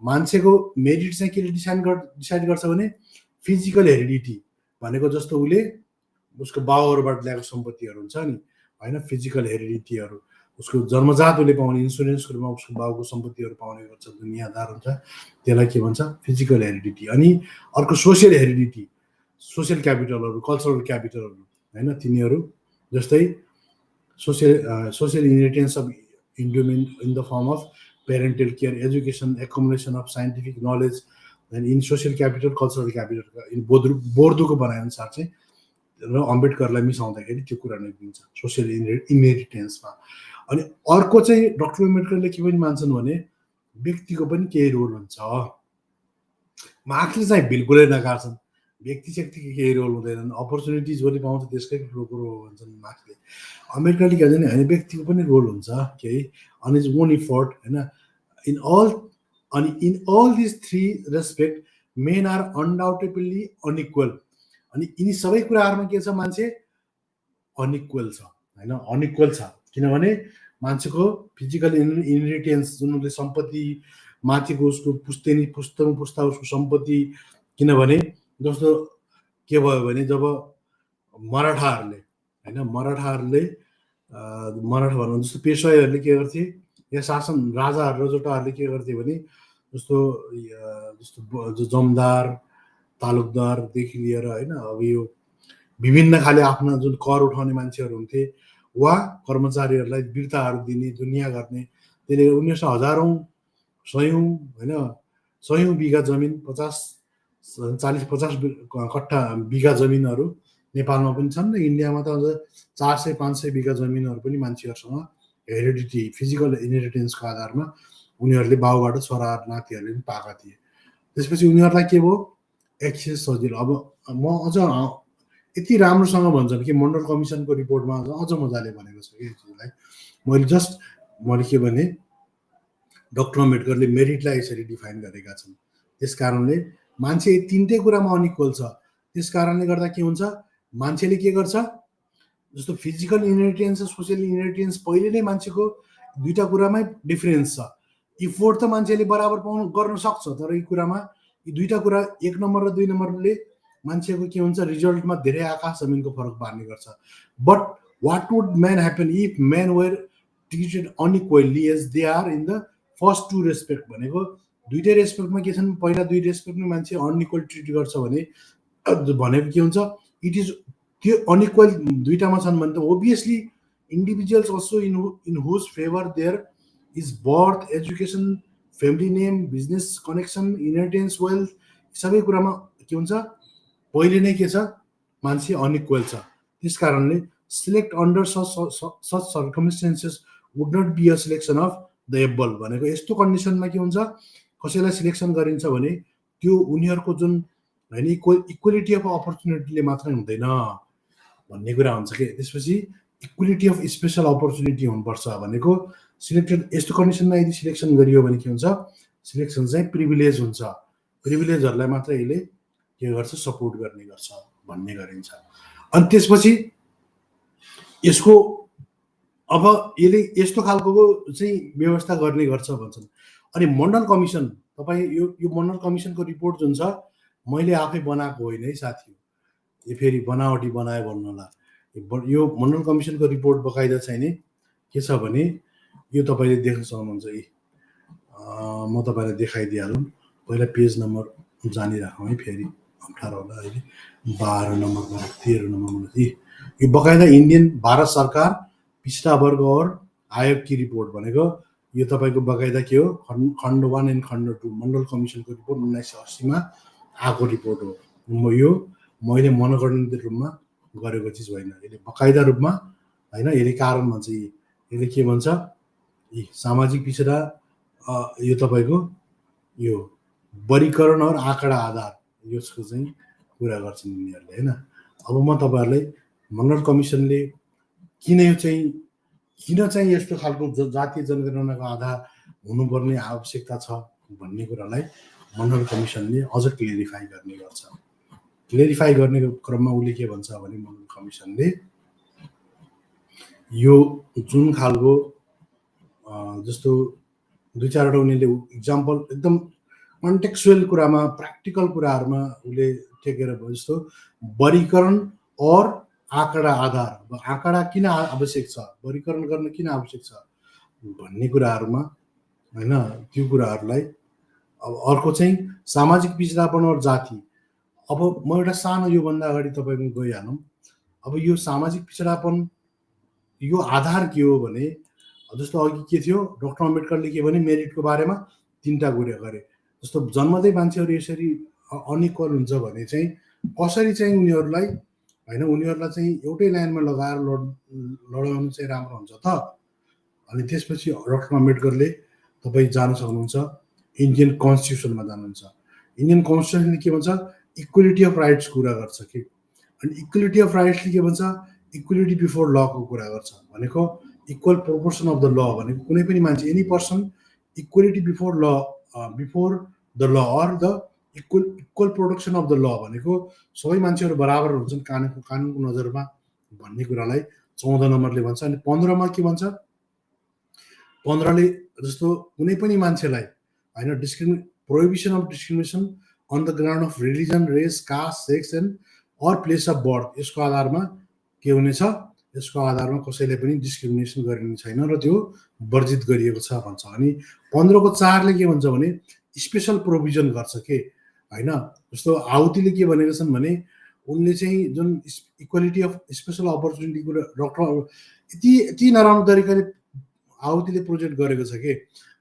मान्छेको मेरिट चाहिँ के डिसाइड गर्छ भने फिजिकल हेरिडिटी भनेको जस्तो उसको बाउहरूबाट ल्याएको सम्पत्तिहरू हुन्छ नि होइन, फिजिकल हेरिडिटीहरू, उसको जन्मजात उसले पाउने इन्सुरेन्सको रूपमा उसको बाउको सम्पत्तिहरू पाउने गर्छ, दुनियाँदार हुन्छ, त्यसलाई के भन्छ, फिजिकल हेरिडिटी। अनि अर्को सोसियल हेरिडिटी, सोसियल क्यापिटलहरू, कल्चरल क्यापिटलहरू होइन, तिनीहरू जस्तै social inheritance of endowment in the form of parental care, education, accommodation of scientific knowledge and in social capital, cultural capital बोर्डुको भनाइअनुसार चाहिँ र अम्बेडकरलाई मिसाउँदाखेरि त्यो कुरा नै दिन्छ सोसियल इनहेरिटेन्समा। अनि अर्को चाहिँ डाक्टर अम्बेडकरले के पनि मान्छन् भने व्यक्तिको पनि केही रोल हुन्छ। मार्क्सले चाहिँ बिल्कुलै नकार्छन्, व्यक्ति शक्तिको केही रोल हुँदैनन्, अपर्च्युनिटिज जसले पाउँछ त्यसकै ठुलो कुरो हो भन्छन् मार्क्सले। अम्बेडकरले के भन्छ भने होइन, व्यक्तिको पनि रोल हुन्छ केही, अन इज ओन इफोर्ट होइन, in all this three respect men are undoubtedly unequal. अनि यिनी सबै कुराहरूमा के छ, मान्छे अनइक्वल छ होइन, अनइक्वल छ किनभने मान्छेको फिजिकल इनहेरिटेन्स जुन उसले सम्पत्ति माथिको उसको पुस्ता उसको सम्पत्ति, किनभने जस्तो के भयो भने जब मराठाहरूले होइन, मराठा भनौँ जस्तो पेसवाईहरूले के गर्थे, या शासन राजाहरू र जोटाहरूले के गर्थे भने जस्तो जमदार, तालुकदारदेखि लिएर होइन, अब यो विभिन्न खाले आफ्ना जुन कर उठाउने मान्छेहरू हुन्थे वा कर्मचारीहरूलाई बिर्ताहरू दिने, दुनियाँ गर्ने, त्यसले उनीहरूसँग हजारौँ, सयौँ बिघा जमिन, 40-50 कट्ठा बिघा जमिनहरू नेपालमा पनि छन् र इन्डियामा त अझ 400-500 बिघा जमिनहरू पनि मान्छेहरूसँग हेरिडिटी, फिजिकल इनहेरिटेन्सको आधारमा उनीहरूले बाउबाट छोरा नातिहरूले पनि पाएका थिए। त्यसपछि उनीहरूलाई के भयो, एक्सेस सजिलो। अब म अझ यति राम्रोसँग भन्छन् कि मण्डल कमिसनको रिपोर्टमा अझ मजाले भनेको छ कि चिजलाई, मैले के भने डाक्टर अम्बेडकरले मेरिटलाई यसरी डिफाइन गरेका छन्। त्यस कारणले मान्छे तिनटै कुरामा अनइक्वल छ। त्यस कारणले गर्दा के हुन्छ, मान्छेले के गर्छ, जस्तो फिजिकल इनहेरिटेन्स र सोसियल इनहेरिटेन्स पहिले नै मान्छेको दुईवटा कुरामै डिफरेन्स छ। इफोर्ट त मान्छेले बराबर गर्न सक्छ, तर यी कुरामा यी दुईवटा कुरा 1 नम्बर र 2 नम्बरले मान्छेको के हुन्छ, रिजल्टमा धेरै आकाश जमिनको फरक पार्ने गर्छ। But what would man happen if man were treated unequally as they are in the first 2 respect. भनेको दुईटै रेस्पेक्टमा के छन्, पहिला 2 रेस्पेक्टमा मान्छे अनइक्वल ट्रिट गर्छ भने भनेको के हुन्छ, इट इज त्यो अनइक्वल दुईटामा छन् भने त obviously individuals also in whose favour there is birth, education, family name, business connection, inheritance, wealth, सबै कुरामा के हुन्छ, पहिले नै के छ, मान्छे अनइक्वल छ। त्यस कारणले select under such circumstances would not be a selection of the above भनेको यस्तो कन्डिसनमा के हुन्छ कसैलाई सिलेक्सन गरिन्छ भने त्यो उनीहरूको जुन हैन इक्वालिटी अफ अपर्चुनिटीले मात्रै हुँदैन भन्ने कुरा हुन्छ के त्यसपछि इक्वालिटी अफ स्पेशल अपर्चुनिटी हुनुपर्छ भनेको सिलेक्टेड यस्तो कन्डिसनमा यदि सिलेक्सन गरियो भने के हुन्छ सिलेक्सन चाहिँ प्रिभिलेज हुन्छ प्रिभिलेजहरूलाई मात्र यसले के गर्छ सपोर्ट गर्ने गर्छ भन्ने गरिन्छ अनि त्यसपछि यसको अब यसले यस्तो खालको चाहिँ व्यवस्था गर्ने गर्छ भन्छन् अनि मण्डल कमिसन तपाईँ यो मण्डल कमिसनको रिपोर्ट जुन छ मैले आफै बनाएको होइन है साथी यो फेरि बनावटी बनायो भन्नु होला यो मण्डल कमिसनको रिपोर्ट बकाइदा चाहिँ नि के छ भने यो तपाईँले देख्न सक्नुहुन्छ यी म तपाईँलाई देखाइदिइहालौँ पहिला पेज नम्बर जानिराखौँ है फेरि अप्ठ्यारो होला अहिले 12 नम्बरमा 13 नम्बरमा यो बकाइदा इन्डियन भारत सरकार पिछड़ा वर्ग और आयोग की रिपोर्ट भनेको यो तपाईको बकाइदा के हो खण्ड 1 एन्ड खण्ड 2 मण्डल कमिसनको रिपोर्ट 1980 मा आएको रिपोर्ट हो यो मैले मनोगणित रूपमा गरेको चिज होइन यसले बकाइदा रूपमा हैन यसले कारण भन्छ यसले के भन्छ यी सामाजिक पिछडा यो तपाईको यो वर्गीकरण और आँकडा आधार यसको चाहिँ कुरा गर्छन् यिनीहरुले हैन अब म तपाईहरुलाई मण्डल कमिसनले किन चाहिँ यस्तो खालको जातीय जनगणनाको आधार हुनुपर्ने आवश्यकता छ भन्ने कुरालाई मण्डल कमिसनले अझ क्लियरिफाई गर्ने गर्छ क्लियरिफाई गर्ने क्रममा उले के भन्छ भने मण्डल कमिसनले यो जुन खालको जस्तो दुई चारवटा उनीले एक्जाम्पल एकदम कन्टेक्चुअल कुरामा प्र्याक्टिकल कुराहरुमा उले टेकेर जस्तो वर्गीकरण और आँकडा आधार आँकडा किन आवश्यक छ वर्गीकरण गर्न किन आवश्यक छ भन्ने कुराहरुमा हैन त्यो कुराहरुलाई अब अर्को चाहिँ सामाजिक पिछडापन और जाति अब म एउटा सानो यो भन्दा अगाडि तपाईको गइहालौं अब यो सामाजिक पिछडापन यो आधार के हो भने जस्तो अघि के थियो डाक्टर अम्बेडकरले के भने मेरिटको बारेमा तीनटा कुरा गरे जस्तो जन्मदै मान्छेहरु यसरी अनइक्वल हुन्छ भने चाहिँ कसरी चाहिँ उनीहरुलाई हैन उनीहरुलाई चाहिँ एउटै लाइनमा लगाएर लडाउनु चाहिँ राम्रो हुन्छ त अनि त्यसपछि डाक्टर अम्बेडकरले तपाई जान सक्नुहुन्छ इन्डियन कन्स्टिट्युसनमा जानुहुन्छ इन्डियन कन्स्टिट्युसनले के भन्छ इक्वालिटी अफ राइट्स कुरा गर्छ के अनि इक्वालिटी अफ राइट्सले के भन्छ इक्वालिटी बिफोर ल को कुरा गर्छ भनेको equal proportion of the law भनेको कुनै पनि मान्छे any person equality before the law or the equal protection of the law भनेको सबै मान्छेहरु बराबर हुन्छन् कानुनको नजरमा भन्ने कुरालाई 14 नम्बरले भन्छ अनि 15 मा के भन्छ 15 ले जस्तो कुनै पनि मान्छेलाई हैन prohibition of discrimination on the ground of religion race caste sex and or place of birth यसको आधारमा के हुनेछ यसको आधारमा कसैले पनि डिस्क्रिमिनेसन गरिने छैन र त्यो वर्जित गरिएको छ भन्छ अनि 15 को 4 ले के भन्छ भने स्पेशल प्रोभिजन गर्छ के हैन जस्तो आउतीले के भनेका छन् भने उनले चाहिँ जुन इक्वालिटी अफ स्पेशल अपर्चुनिटी को डाक्टर यति नराम्रो तरिकाले आउतीले प्रोजेक्ट गरेको छ के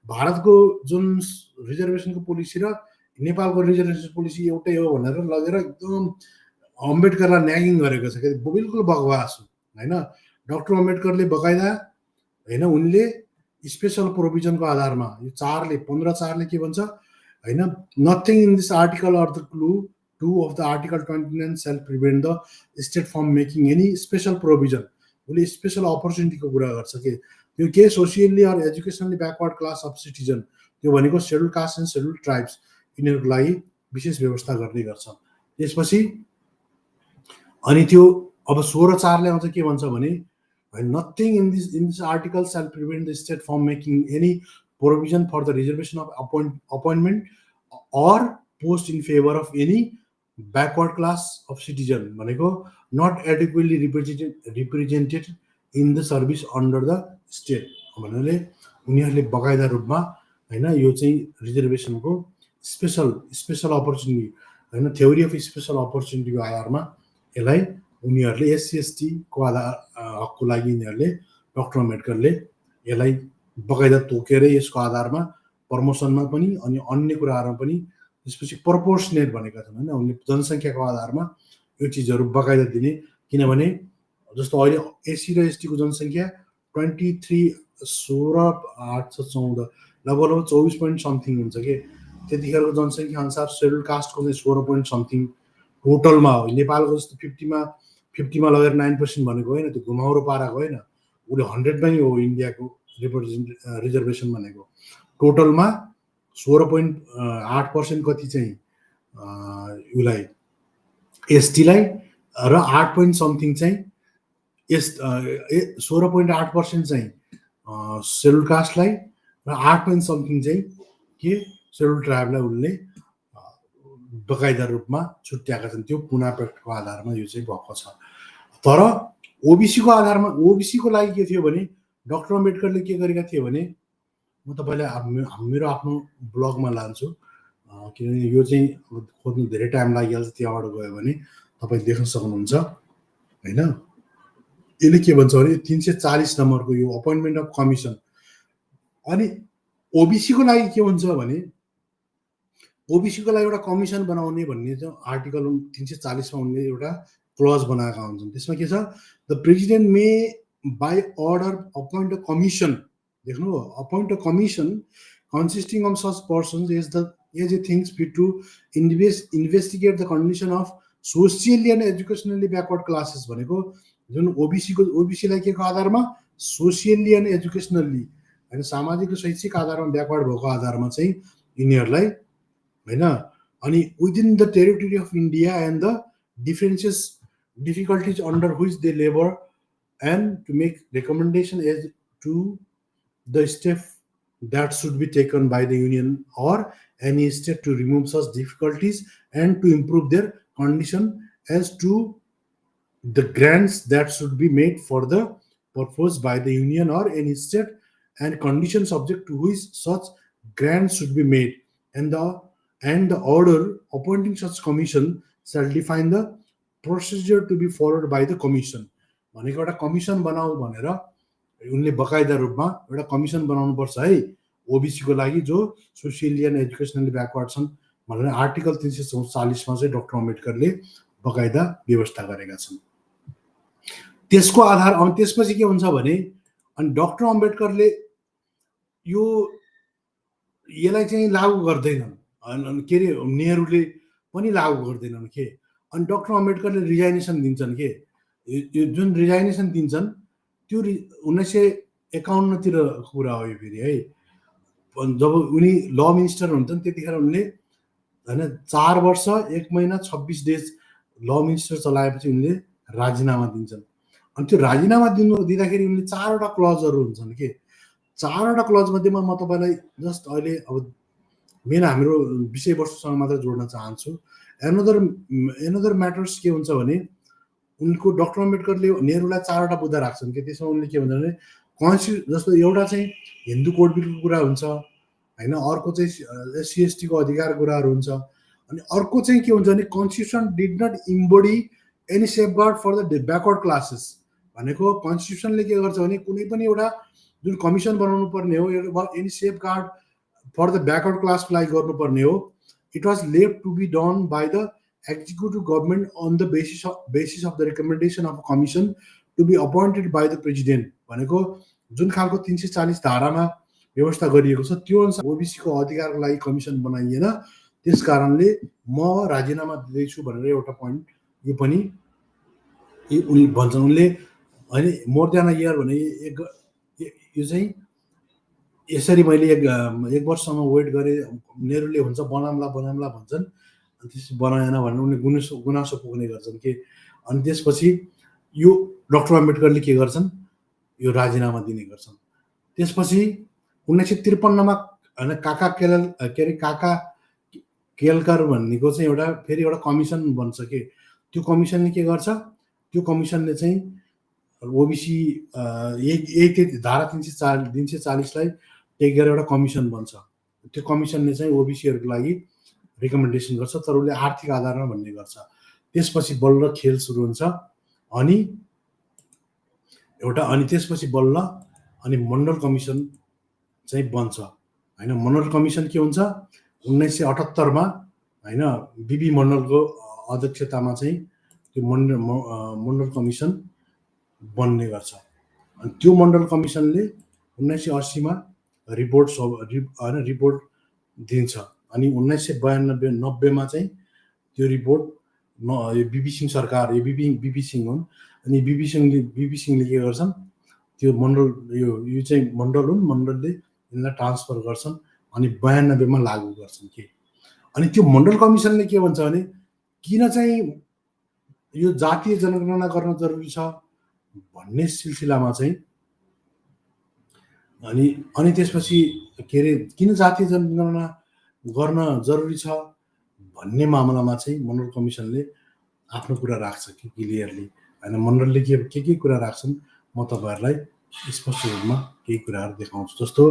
भारतको जुन रिजर्भेसनको पोलिसी र नेपालको रिजर्भेसन पोलिसी एउटै हो भनेर लगेर एकदम अम्बेडकरलाई न्यागिङ गरेको छ के बिल्कुल बकवास हो हैन डाक्टर अम्बेडकरले बकाइदा हैन उनले स्पेशल प्रोभिजनको आधारमा यो 4 ले 15/4 ले के भन्छ हैन nothing in this article or the clause 2 of the article 29 shall prevent the state from making any special provision उले स्पेशल अपर्चुनिटीको कुरा गर्छ के त्यो के socially or educationally backward class of citizen त्यो भनेको scheduled caste and scheduled tribes यिनीहरुको लागि विशेष व्यवस्था गर्ने गर्छ त्यसपछि अनि त्यो अब 16/4 ले आउँछ के भन्छ भने nothing in this article shall prevent the state from making any provision for the reservation of appointment or post in favor of any backward class of citizen भनेको not adequately represented in the service under the state भन्नाले उनीहरुले बकाइदा रूपमा हैन यो चाहिँ रिजर्भेसनको स्पेशल अपर्चुनिटी हैन थ्योरी अफ स्पेशल अपर्चुनिटीको आधारमा यसलाई उनीहरुले एससी एसटी को आधार हकको लागि उनीहरुले डाक्टर अम्बेडकरले यसलाई बकाइदा तोकेर यसको आधारमा प्रमोसनमा पनि अनि अन्य कुराहरुमा पनि त्यसपछि प्रोपोर्सनेट भनेका छन् हैन उनले जनसंख्याको आधारमा यो चीजहरु बकाइदा दिने किनभने जस्तो अहिले एससी र एसटीको जनसङ्ख्या 16 लगभग 24 पोइन्ट समथिङ हुन्छ कि त्यतिखेरको जनसङ्ख्या अनुसार सेड्युल कास्टको चाहिँ 16 पोइन्ट समथिङ टोटलमा हो। नेपालको जस्तो 50मा लगेर 9% भनेको होइन, त्यो घुमाउरो पाराको होइन, उसले 100मै हो इन्डियाको रिजर्भेसन भनेको। टोटलमा 16.8% कति चाहिँ उसलाई एसटीलाई र 8 पोइन्ट समथिङ चाहिँ 16.8% चाहिँ सेड्युल कास्टलाई र 8 पोइन्ट समथिङ चाहिँ के सेड्युल ट्राइबलाई उनले बकाइदा रूपमा छुट्याएका छन्। त्यो पुनापेटको आधारमा यो चाहिँ भएको छ। तर ओबिसीको आधारमा ओबिसीको लागि के थियो भने डाक्टर अम्बेडकरले के गरेका थिए भने, म तपाईँलाई मेरो आफ्नो ब्लगमा लान्छु किनभने यो चाहिँ खोज्नु धेरै टाइम लागिहाल्छ, त्यहाँबाट गयो भने तपाईँ देख्न सक्नुहुन्छ होइन। यसले के भन्छ भने 340 नम्बरको यो अपोइन्टमेन्ट अफ कमिसन। अनि ओबिसीको लागि के हुन्छ भने ओबिसीको लागि एउटा कमिसन बनाउने भन्ने चाहिँ आर्टिकल 340 मा उनले एउटा क्लज बनाएका हुन्छन्। त्यसमा के छ, the president may by order appoint a commission, देख्नुभयो, appoint a commission consisting of such persons as he thinks fit to investigate the condition of socially and educationally backward classes भनेको जुन ओबीसीलाई के को आधारमा सोसियली एन्ड एजुकेसनली हैन सामाजिक र शैक्षिक आधारमा ब्याकवर्ड भएको आधारमा चाहिँ यिनीहरूलाई हैन। अनि within the territory of India and the difficulties under which they labour and to make recommendation as to the step that should be taken by the union or any state to remove such difficulties and to improve their condition as to the grants that should be made for the purpose by the union or any state and conditions subject to which such grants should be made, and the order appointing such commission shall define the procedure to be followed by the commission। भनेको एउटा कमिसन बनाऊ भनेर उनले बकाइदा रूपमा एउटा कमिसन बनाउनु पर्छ है ओबीसी को लागि जो सोसियली एन्ड एजुकेसनली ब्याकवर्ड छन् भनेर आर्टिकल 344 मा चाहिँ डाक्टर अम्बेडकरले बकाइदा व्यवस्था गरेका छन्। त्यसको आधार अनि त्यसपछि के हुन्छ भने अनि डाक्टर अम्बेडकरले यसलाई चाहिँ लागू गर्दैनन्, अनि के रे नेहरूले पनि लागू गर्दैनन् के। अनि डाक्टर अम्बेडकरले रिजाइनेसन दिन्छन् के, यो जुन रिजाइनेसन दिन्छन् त्यो 1951 तिर कुरा हो यो फेरि है। जब उनी ल मिनिस्टर हुन्छन् त्यतिखेर उनले हैन 4 वर्ष 1 महिना 26 डेज ल मिनिस्टर चलाएपछि उनले राजीनामा दिन्छन्। अनि त्यो राजीनामा दिँदाखेरि उनले 4 वटा क्लजहरू हुन्छन् के। 4 वटा क्लज मध्येमा म तपाईलाई जस्ट अहिले अब मेन हाम्रो विषयवस्तुसँग मात्र जोड्न चाहन्छु। एनदर म्याटर्स के हुन्छ भने उनको डाक्टर अम्बेडकरले नेहरूलाई 4 वटा बुँदा राख्छन् के। त्यसमा उनले के भन्छ भने जस्तो एउटा चाहिँ हिन्दू कोड बिलको कुरा हुन्छ हैन, अर्को चाहिँ एससी एसटी को अधिकार कुराहरू हुन्छ, अनि अर्को चाहिँ के हुन्छ भने constitution did not embody any safeguard for the backward classes भनेको कन्स्टिट्युसनले के गर्छ भने कुनै पनि एउटा जुन कमिसन बनाउनु पर्ने हो any safeguard for the backward क्लासको लागि गर्नुपर्ने हो, it was left to be done by the executive government on the basis of the recommendation of a commission to be appointed by the president भनेको जुन खालको 340 धारामा व्यवस्था गरिएको छ त्यो अनुसार ओबीसी को अधिकारको लागि कमिसन बनाइएन। त्यस कारणले म राजीनामा दिदैछु भनेर एउटा पोइन्ट यो पनि उनी भन्छन्। उनले हैन मोर देन अ इयर भने यो चाहिँ यसरी मैले एक वर्षसम्म वेट गरे, नेहरूले हुन्छ बनामला भन्छन्, त्यसपछि बनाएन भनेर उनले गुनासो पुग्ने गर्छन् के। अनि त्यसपछि यो डाक्टर अम्बेडकरले के गर्छन्, यो राजीनामा दिने गर्छन्। त्यसपछि 1953 मा हैन काका केलकर भन्नेको चाहिँ एउटा फेरि एउटा कमिसन बन्छ के। त्यो कमिसनले के गर्छ, त्यो कमिसनले चाहिँ ओबीसी एक धारा 340 लाई टेक गरेर एउटा कमिसन बन्छ। त्यो कमिसनले चाहिँ ओबीसीहरुको लागि रिकमेन्डेसन गर्छ, तर उसले आर्थिक आधारमा भन्ने गर्छ। त्यसपछि बल्ल खेल सुरु हुन्छ अनि त्यसपछि बल्ल अनि मण्डल कमिसन चाहिँ बन्छ हैन। मण्डल कमिसन के हुन्छ 1978 मा हैन बीबी मण्डलको अध्यक्षतामा चाहिँ त्यो मण्डल कमिसन बन्ने गर्छ। अनि त्यो मण्डल कमिसनले 1980 रिपोर्ट होइन रिपोर्ट दिन्छ। अनि 1992-90 चाहिँ त्यो रिपोर्ट बिपी सिंह सरकार बिपी सिंह हुन्। अनि बिपी सिंहले के गर्छन्, त्यो मण्डल यो चाहिँ मण्डल हुन्, मण्डलले यसलाई ट्रान्सफर गर्छन् अनि 92 लागू गर्छन् के। अनि त्यो मण्डल कमिसनले के भन्छ भने किन चाहिँ यो जातीय जनगणना गर्न जरुरी छ भन्ने सिलसिलामा चाहिँ अनि त्यसपछि के अरे किन जातीय जनगणना गर्न जरुरी छ भन्ने मामलामा चाहिँ मण्डल कमिसनले आफ्नो कुरा राख्छ कि क्लियरली होइन। मण्डलले के कुरा राख्छन् म तपाईँहरूलाई स्पष्ट रूपमा केही कुराहरू देखाउँछु। जस्तो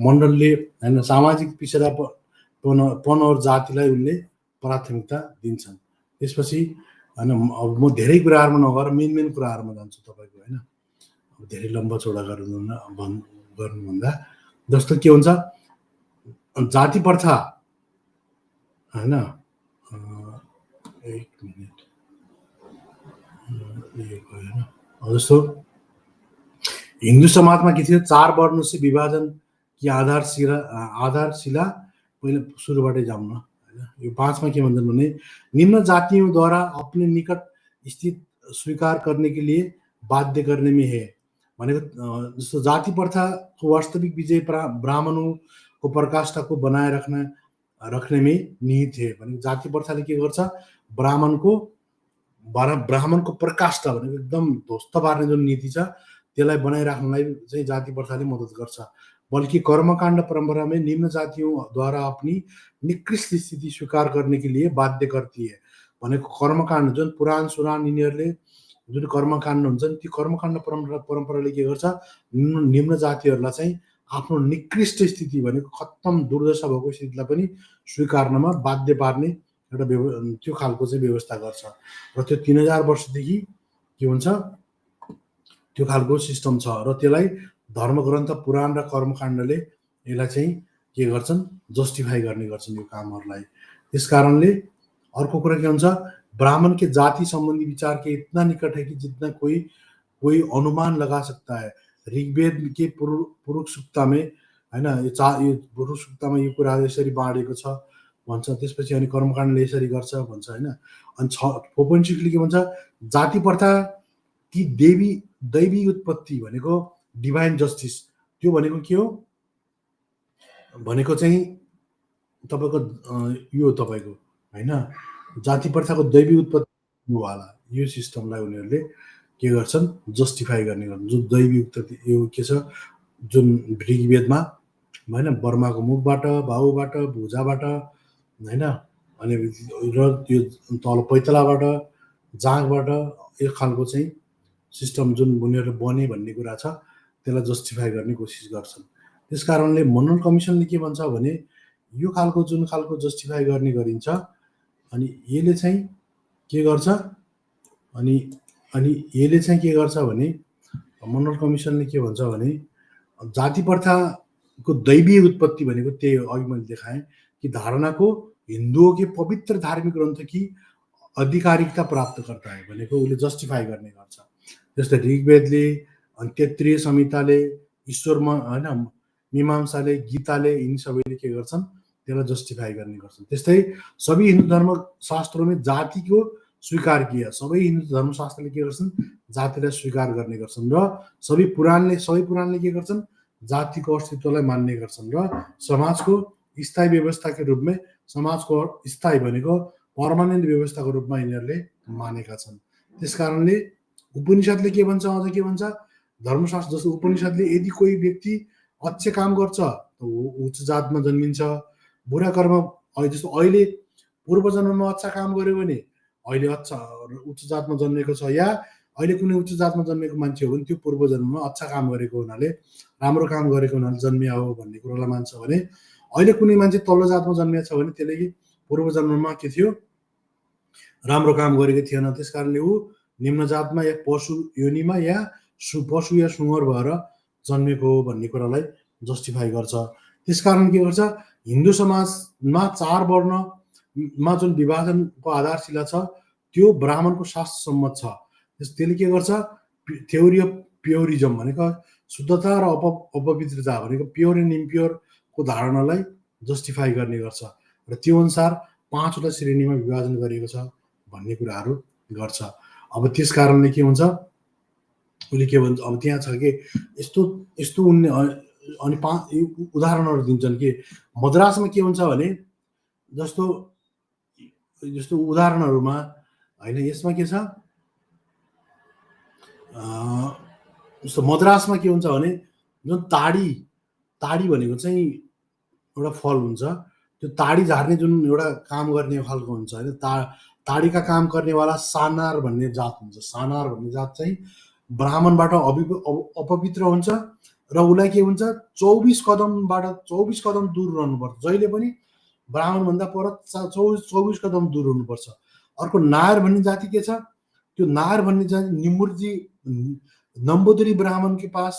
मण्डलले होइन सामाजिक पिछडापन और जातिलाई उनले प्राथमिकता दिन्छन्। त्यसपछि होइन अब म धेरै कुराहरूमा नगएर मेन कुराहरूमा जान्छु तपाईँको होइन, अब धेरै लम्बा चौडा गर्नुभन्दा जस्तो के हुन्छ जाति प्रथा होइन। एक मिनट जस्तो हिन्दू समाजमा के थियो, 4 वर्ण से विभाजन की आधारशिला पहिले सुरुबाटै जाउँ न होइन। यो 5 के भन्छन् भने निम्न जातियों द्वारा अपने निकट स्थित स्वीकार करने के लिए बाध्य करने में है भनेको जस्तो जाति प्रथाको वास्तविक विजय ब्राह्मणों को पराकाष्ठा को बनाए रखने में निहित है भनेको जाति प्रथाले के गर्छ, ब्राह्मणको पराकाष्ठा भनेको एकदम ध्वस्त पार्ने जुन नीति छ त्यसलाई बनाइराख्नलाई चाहिँ जाति प्रथाले मद्दत गर्छ। बल्कि कर्मकाण्ड परंपरा में निम्न जातियों द्वारा अपनी निकृष्ट स्थिति स्वीकार करने के लिए बाध्य करती है भनेको कर्मकाण्ड जुन पुराण सुराण यिनीहरूले जुन कर्मकाण्ड हुन्छन् ती कर्मकाण्ड परम्पराले के गर्छ निम्न जातिहरूलाई चाहिँ आफ्नो निकृष्ट स्थिति भनेको खत्तम दुर्दशा भएको स्थितिलाई पनि स्वीकार्नमा बाध्य पार्ने एउटा त्यो खालको चाहिँ व्यवस्था गर्छ। र त्यो 3000 वर्षदेखि के हुन्छ त्यो खालको सिस्टम छ र त्यसलाई धर्मग्रन्थ पुराण र कर्मकाण्डले यसलाई चाहिँ के गर्छन् जस्टिफाई गर्ने गर्छन् यो कामहरूलाई। त्यस कारणले अर्को कुरा के हुन्छ, ब्राह्मण के जाति संबंधी विचार के इतना निकट है कि जितना कोई अनुमान लगा सकता है। ऋग्वेद के पुरुष सूक्ता में हैन यो पुरुष सूक्तामा यो कुरा यसरी बाँडेको छ भन्छ। त्यसपछि अनि कर्मकाण्डले यसरी गर्छ भन्छ हैन। अनि 4.6 के भन्छ, जाति प्रथा कि दैवी उत्पत्ति भनेको डिभाइन जस्टिस, त्यो भनेको के हो भनेको चाहिँ तपाईको यो तपाईको हैन जाति प्रथाको दैवी उत्पत्ति वाला यो सिस्टमलाई उनीहरूले के गर्छन् जस्टिफाई गर्ने गर्छन्। जुन दैवी उत्पत्ति यो के छ जुन ऋग्वेदमा हैन बर्माको मुखबाट भाउबाट भुजाबाट हैन अनि र त्यो तल पैतलाबाट जाँगबाट एक खालको चाहिँ सिस्टम जुन उनीहरूले बने भन्ने कुरा छ त्यसलाई जस्टिफाई गर्ने कोसिस गर्छन्। त्यसकारणले मण्डल कमिसनले के भन्छ भने यो खालको जुन खालको जस्टिफाई गर्ने गरिन्छ अनि यसले चाहिँ के गर्छ अनि यसले चाहिँ के गर्छ भने मण्डल कमिसनले के भन्छ भने जाति प्रथाको दैवीय उत्पत्ति भनेको त्यही हो। अघि मैले देखाएँ कि धारणा को हिन्दुओं के पवित्र धार्मिक ग्रन्थ की आधिकारिकता प्राप्त करता है भनेको उसले जस्टिफाई गर्ने गर्छ। जस्तै ऋग्वेदले अनि तैत्तिरीय संहिताले ईश्वरमा हैन मीमांसाले गीताले यिनी सबैले के गर्छन् त्यसलाई जस्टिफाई गर्ने गर्छन्। त्यस्तै सबै हिन्दू धर्म शास्त्रों में जाति को स्वीकार किया, सबै हिन्दू धर्मशास्त्रले के गर्छन् जातिलाई स्वीकार गर्ने गर्छन् र सबै पुराणले के गर्छन् जातिको अस्तित्वलाई मान्ने गर्छन् र समाजको स्थायी व्यवस्था के रूप में समाजको स्थायी भनेको पर्मानेन्ट व्यवस्थाको रूपमा यिनीहरूले मानेका छन्। त्यसकारणले उपनिषदले के भन्छ अझ के भन्छ धर्मशास्त्र जस्तो उपनिषदले यदि कोही व्यक्ति अच्छे काम गर्छ उच्च जातमा जन्मिन्छ, बुरा कर्म जस्तो अहिले पूर्व जन्ममा अच्छा काम गर्यो भने अहिले अच्छा उच्च जातमा जन्मेको छ या अहिले कुनै उच्च जातमा जन्मेको मान्छे हो भने त्यो पूर्व जन्ममा अच्छा काम गरेको हुनाले राम्रो काम गरेको हुनाले जन्मिया हो भन्ने कुरालाई मान्छ भने अहिले कुनै मान्छे तल्लो जातमा जन्मिएको छ भने त्यसले पूर्व जन्ममा के थियो राम्रो काम गरेको थिएन, त्यसकारणले ऊ निम्न जातमा या पशु योनिमा या पशु या सुँगर भएर जन्मेको हो भन्ने कुरालाई जस्टिफाई गर्छ। त्यसकारण के गर्छ हिन्दू समाजमा 4 वर्णमा जुन विभाजनको आधारशिला छ त्यो ब्राह्मणको शास्त्र सम्मत छ। त्यसले के गर्छ थ्योरी अफ प्योरिजम भनेको शुद्धता र अपवित्रता भनेको प्योर एन्ड इम्प्योरको धारणालाई जस्टिफाई गर्ने गर्छ र त्यो अनुसार 5वटा श्रेणीमा विभाजन गरिएको छ भन्ने कुराहरू गर्छ। अब त्यस कारणले के हुन्छ, उसले के भन्छ, अब त्यहाँ छ कि यस्तो यस्तो उनले अनि 5 उदाहरणहरू दिन्छन् कि मद्रासमा के हुन्छ भने जस्तो जस्तो उदाहरणहरूमा होइन, यसमा के छ, जस्तो मद्रासमा के हुन्छ भने जुन ताडी भनेको चाहिँ एउटा फल हुन्छ, त्यो ताडी झार्ने जुन एउटा काम गर्ने खालको हुन्छ होइन, ताडीका काम गर्नेवाला सानार भन्ने जात हुन्छ। सानार भन्ने जात चाहिँ ब्राह्मणबाट अपवित्र हुन्छ र उसलाई के हुन्छ 24 कदम दूर रहनुपर्छ, जहिले पनि ब्राह्मणभन्दा पर 24 कदम दूर हुनुपर्छ। अर्को नायर भन्ने जाति के छ, त्यो नायर भन्ने जाति निमूर्ति नंबूदरी ब्राह्मण के पास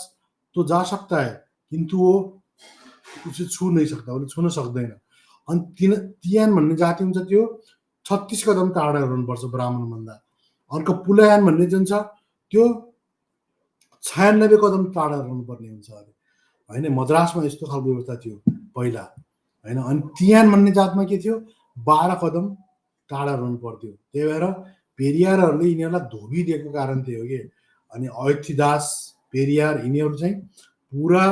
तो जा सकता है किंतु वो उसे छू नहीं सकता, उसले छुन सक्दैन। अनि तियान भन्ने जाति हुन्छ, त्यो 36 कदम टाढा रहनुपर्छ ब्राह्मणभन्दा। अर्को पुलयान भन्ने जुन छ त्यो 96 कदम टाढा रहनुपर्ने हुन्छ होइन। मद्रासमा यस्तो खालको व्यवस्था थियो पहिला होइन। अनि तियान भन्ने जातमा के थियो, 12 कदम टाढा रहनु पर्थ्यो। त्यही भएर पेरियारहरूले यिनीहरूलाई धोबी दिएको कारण थियो कि। अनि अयोध्यादास, पेरियार यिनीहरू चाहिँ पुरा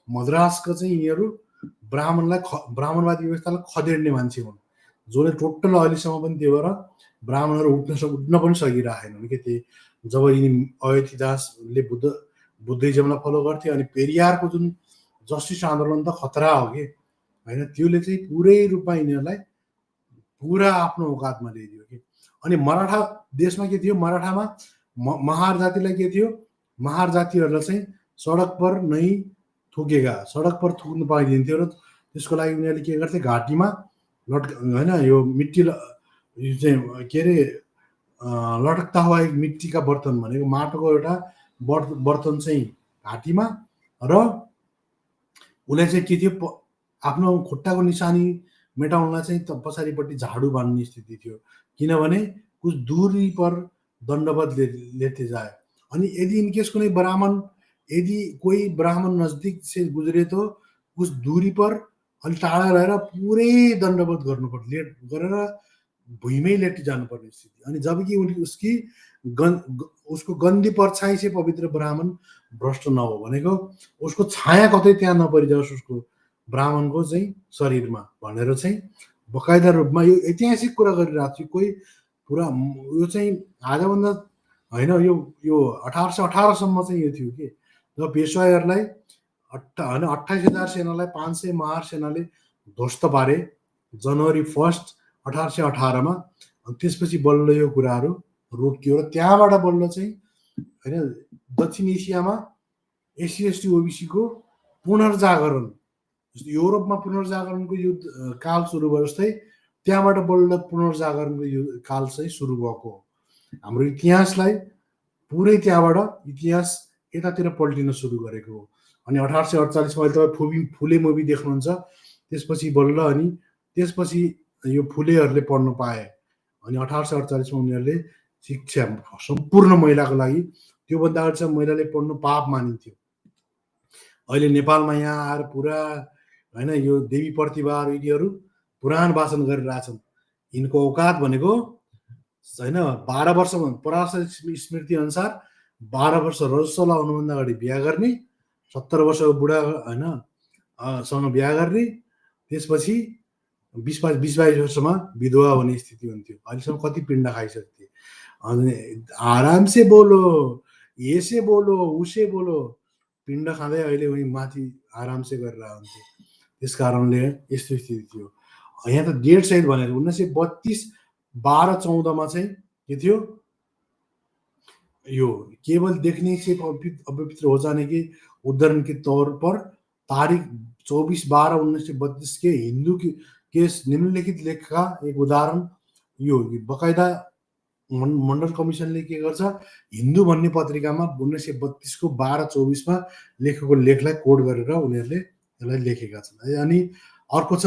मद्रासको चाहिँ यिनीहरू ब्राह्मणवादी व्यवस्थालाई खदेड्ने मान्छे हुन्, जसले टोटल अहिलेसम्म पनि त्यो भएर ब्राह्मणहरू उठ्न पनि सकिरहेनन् कि। त्यही जब यिनी अयोध्यादासले बुद्धिज्मलाई फलो गर्थे अनि पेरियारको जुन जस्टिस आन्दोलन त खतरा हो कि होइन, त्यसले चाहिँ पुरै रूपमा यिनीहरूलाई पुरा आफ्नो औकातमा ल्याइदियो कि। अनि मराठा देशमा के थियो, मराठामा महार जातिलाई के थियो, महार जातिहरूलाई चाहिँ सडक पर नै थुकेका, सडक पर थुक्नु पाइदिन्थ्यो र त्यसको लागि उनीहरूले के गर्थे, घाँटीमा होइन यो मिट्टी चाहिँ के अरे लटक्ता हुआ एक मिट्टीका बर्तन भनेको माटोको एउटा बर्तन चाहिँ घाँटीमा, र उसले चाहिँ के थियो, आफ्नो खुट्टाको निशानी मेटाउनलाई चाहिँ पछाडिपट्टि झाडु बान्ने स्थिति थियो, किनभने कुछ दूरी पर दण्डवत लेते जाए। अनि यदि इनकेस कुनै ब्राह्मण, यदि कोही ब्राह्मण नजदीक से गुजरे तो उस दूरी पर अलि टाढा रहेर पुरै दण्डवत गर्नुपर्छ, लेट गरेर भुइँमै लेटी जानुपर्ने स्थिति। अनि जबकि उसको गन्दी परछाई से पवित्र ब्राह्मण भ्रष्ट नहो भनेको उसको छाया कतै त्यहाँ नपरिजाओस् उसको ब्राह्मणको चाहिँ शरीरमा भनेर चाहिँ बकाइदा रूपमा यो ऐतिहासिक कुरा गरिरहेको छु। कोही पुरा यो चाहिँ आजभन्दा होइन, यो 1818 सम्म चाहिँ यो थियो कि जब पेसवाईहरूलाई होइन 28,000 सेनालाई 500 महार सेनाले ध्वस्त पारे जनवरी 1 1818 मा। अनि त्यसपछि बल्ल यो कुराहरू रोकियो र त्यहाँबाट बल्ल चाहिँ होइन दक्षिण एसियामा एससी एसटी ओबिसी को पुनर्जागरण, जस्तो युरोपमा पुनर्जागरणको युद्ध काल सुरु भयो जस्तै त्यहाँबाट बल्ल पुनर्जागरणको काल चाहिँ सुरु भएको हो। हाम्रो इतिहासलाई पुरै त्यहाँबाट इतिहास यतातिर पल्टिन सुरु गरेको हो। अनि 1848 मा तपाईँ फुले मुभी देख्नुहुन्छ, त्यसपछि बल्ल अनि त्यसपछि यो फुलेहरूले पढ्न पाए। अनि 1848 मा उनीहरूले शिक्षा सम्पूर्ण महिलाको लागि, त्योभन्दा अगाडिसम्म महिलाले पढ्नु पाप मानिन्थ्यो। अहिले नेपालमा यहाँ आएर पुरा होइन यो देवी प्रतिभा यिनीहरू पुराण वाचन गरिरहेछन्। यिनको औकात भनेको होइन 12 वर्ष पराशर स्मृति अनुसार 12 वर्ष रजस्वला हुनुभन्दा अगाडि बिहा गर्ने, 70 वर्षको बुढा होइन सँग बिहा गर्ने, त्यसपछि 20-22 वर्षमा विधवा हुने स्थिति हुन्थ्यो। अहिलेसम्म कति पिण्ड खाइसक्थे। अनि आराम से बोलो, ये बोलो, उसे बोलो, पिण्ड खाँदै अहिले उही माथि आराम से गरेर हुन्थ्यो। त्यस कारणले यस्तो स्थिति थियो। यहाँ त डेट सहित भनेर 1932 12-14 मा चाहिँ के थियो, यो केवल देखने से अपवित्र हो जाने के उदाहरण के तौर पर तारीख 24/12/1932 के हिंदू के निम्नलिखित लेख का एक उदाहरण यो बकाइदा मण्डल कमिसनले के गर्छ, हिन्दू भन्ने पत्रिकामा 1932 को 12-24 मा लेखेको लेखलाई कोड गरेर उनीहरूले यसलाई लेखेका छन्। अनि अर्को छ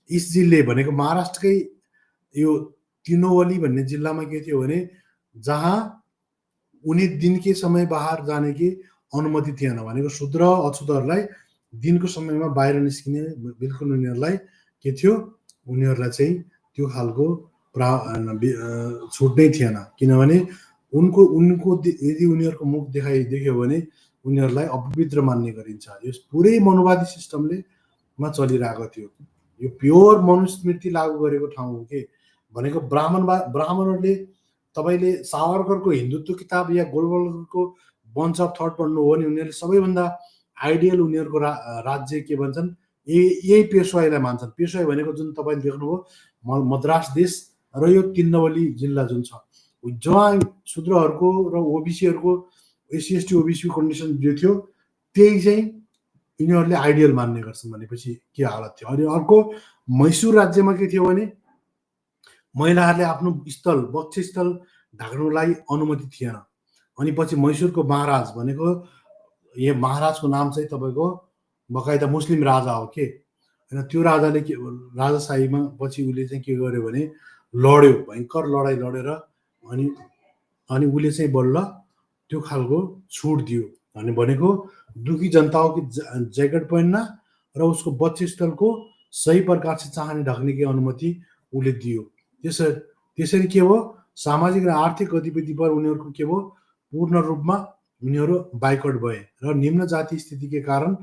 इस्ट जिल्ले भनेको महाराष्ट्रकै यो तिनोवली भन्ने जिल्लामा के थियो भने जहाँ उनी दिनकै समय बाहिर जाने कि अनुमति थिएन भनेको शूद्र अछुतहरूलाई दिनको समयमा बाहिर निस्किने बिल्कुल उनीहरूलाई के थियो, उनीहरूलाई चाहिँ त्यो खालको छुट नै थिएन, किनभने उनको उनको यदि उनीहरूको मुख देख्यो भने उनीहरूलाई अपवित्र मान्ने गरिन्छ। यो पुरै मनुवादी सिस्टमले मा चलिरहेको थियो। यो प्योर मनुस्मृति लागू गरेको ठाउँ हो के भनेको। ब्राह्मणहरूले तपाईँले सावरकरको हिन्दुत्व किताब या गोलवलकरको बन्च अफ थट पढ्नु हो भने उनीहरूले सबैभन्दा आइडियल उनीहरूको राज्य के भन्छन्, यही पेसवाईलाई मान्छन्। पेसवाई भनेको जुन तपाईँले देख्नुभयो मद्रास देश र यो तिनवली जिल्ला जुन छ, जहाँ शूद्रहरूको र ओबिसीहरूको एससी एसटी ओबिसी कन्डिसन जो थियो त्यही चाहिँ यिनीहरूले आइडियल मान्ने गर्छन् भनेपछि के हालत थियो। अनि अर्को मैसूर राज्यमा के थियो भने महिलाहरूले आफ्नो स्थल वक्षस्थल ढाक्नुलाई अनुमति थिएन। अनि पछि मैसूरको महाराज भनेको यो महाराजको नाम चाहिँ तपाईँको बकाइदा मुस्लिम राजा हो के होइन। त्यो राजाले के राजाशाहीमा पछि उसले चाहिँ के गर्यो भने लड्यो, भयङ्कर लडाइँ लडेर अनि उसले चाहिँ बल्ल त्यो खालको छुट दियो। भनेको दुखी जनता हो कि ज्याकेट पहिन्न र उसको वक्षस्थलको सही प्रकार से चाहने ढक्ने की अनुमति उसले दियो। त्यसरी के हो, सामाजिक र आर्थिक गतिविधि पर उनीहरूको के हो, पूर्ण रूपमा उनीहरू बाइकआउट भए र निम्न जाति स्थितिकै कारण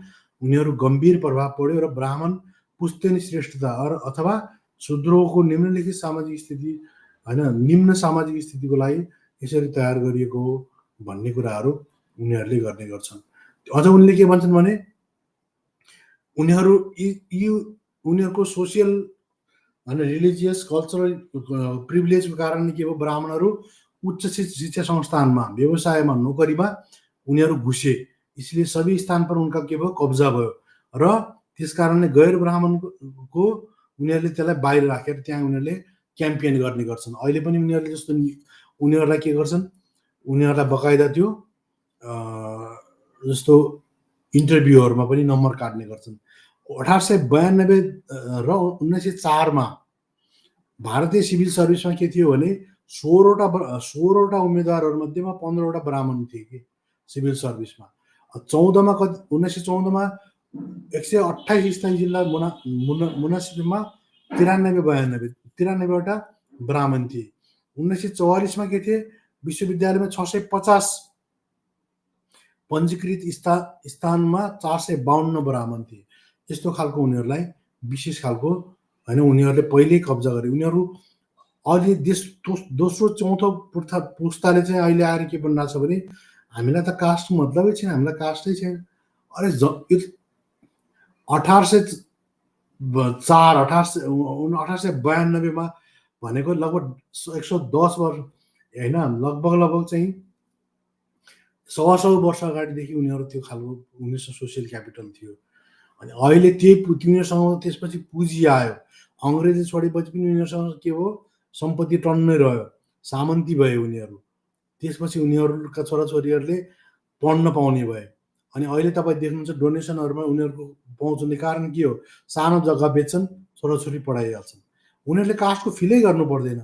उनीहरू गम्भीर प्रभाव पर्यो र ब्राह्मण पुस्तैनी श्रेष्ठता अथवा शूद्रको निम्नलिखित सामाजिक स्थिति होइन, निम्न सामाजिक स्थितिको लागि यसरी तयार गरिएको हो भन्ने कुराहरू उनीहरूले गर्ने गर्छन्। अझ उनले के भन्छन् भने उनीहरूको सोसियल होइन रिलिजियस कल्चरल प्रिभिलेजको कारणले के हो, ब्राह्मणहरू उच्च शिक्षा संस्थानमा व्यवसायमा नोकरीमा उनीहरू घुसे, इसलिए सबै स्थान पर उनका के भयो कब्जा भयो र त्यस कारणले गैर ब्राह्मणको उनीहरूले त्यसलाई बाहिर राखेर त्यहाँ उनीहरूले क्याम्पेन गर्ने गर्छन्। अहिले पनि उनीहरूले जस्तो उनीहरूलाई के गर्छन्, उनीहरूलाई बकाइदा त्यो जस्तो इन्टरभ्यूहरूमा पनि नम्बर काट्ने गर्छन्। 1892 र 1904 भारतीय सिभिल सर्भिसमा के थियो भने 16वटा उम्मेदवारहरूमध्येमा 15वटा ब्राह्मण थिए कि सिभिल सर्भिसमा। 1914 128 स्थायी जिल्ला मुनासिबमा 93वटा ब्राह्मण थिए। 1944 के थिए, विश्वविद्यालयमा 650 पञ्जीकृत स्थानमा 452 ब्राह्मण थिए। यस्तो खालको उनीहरूलाई विशेष खालको होइन उनीहरूले पहिल्यै कब्जा गरे। उनीहरू अहिले दोस्रो चौथो पुस्ताले चाहिँ अहिले आएर के भनिरहेको छ भने हामीलाई त कास्ट मतलबै छैन, हामीलाई कास्टै छैन। अरे 1892 भनेको लगभग 110 वर्ष होइन, लगभग चाहिँ 100 वर्ष अगाडिदेखि उनीहरू त्यो खालको उनीहरूको सोसियल क्यापिटल थियो। अनि अहिले तिनीहरूसँग त्यसपछि पुँजी आयो, अङ्ग्रेजी छोडेपछि पनि उनीहरूसँग के हो, सम्पत्ति टन्नै रह्यो, सामन्ती भए उनीहरू। त्यसपछि उनीहरूका छोराछोरीहरूले पढ्न पाउने भए। अनि अहिले तपाईँ देख्नुहुन्छ डोनेसनहरूमा उनीहरूको पहुँच हुने कारण के हो, सानो जग्गा बेच्छन्, छोराछोरी पढाइहाल्छन्। उनीहरूले कास्टको फिलै गर्नु पर्दैन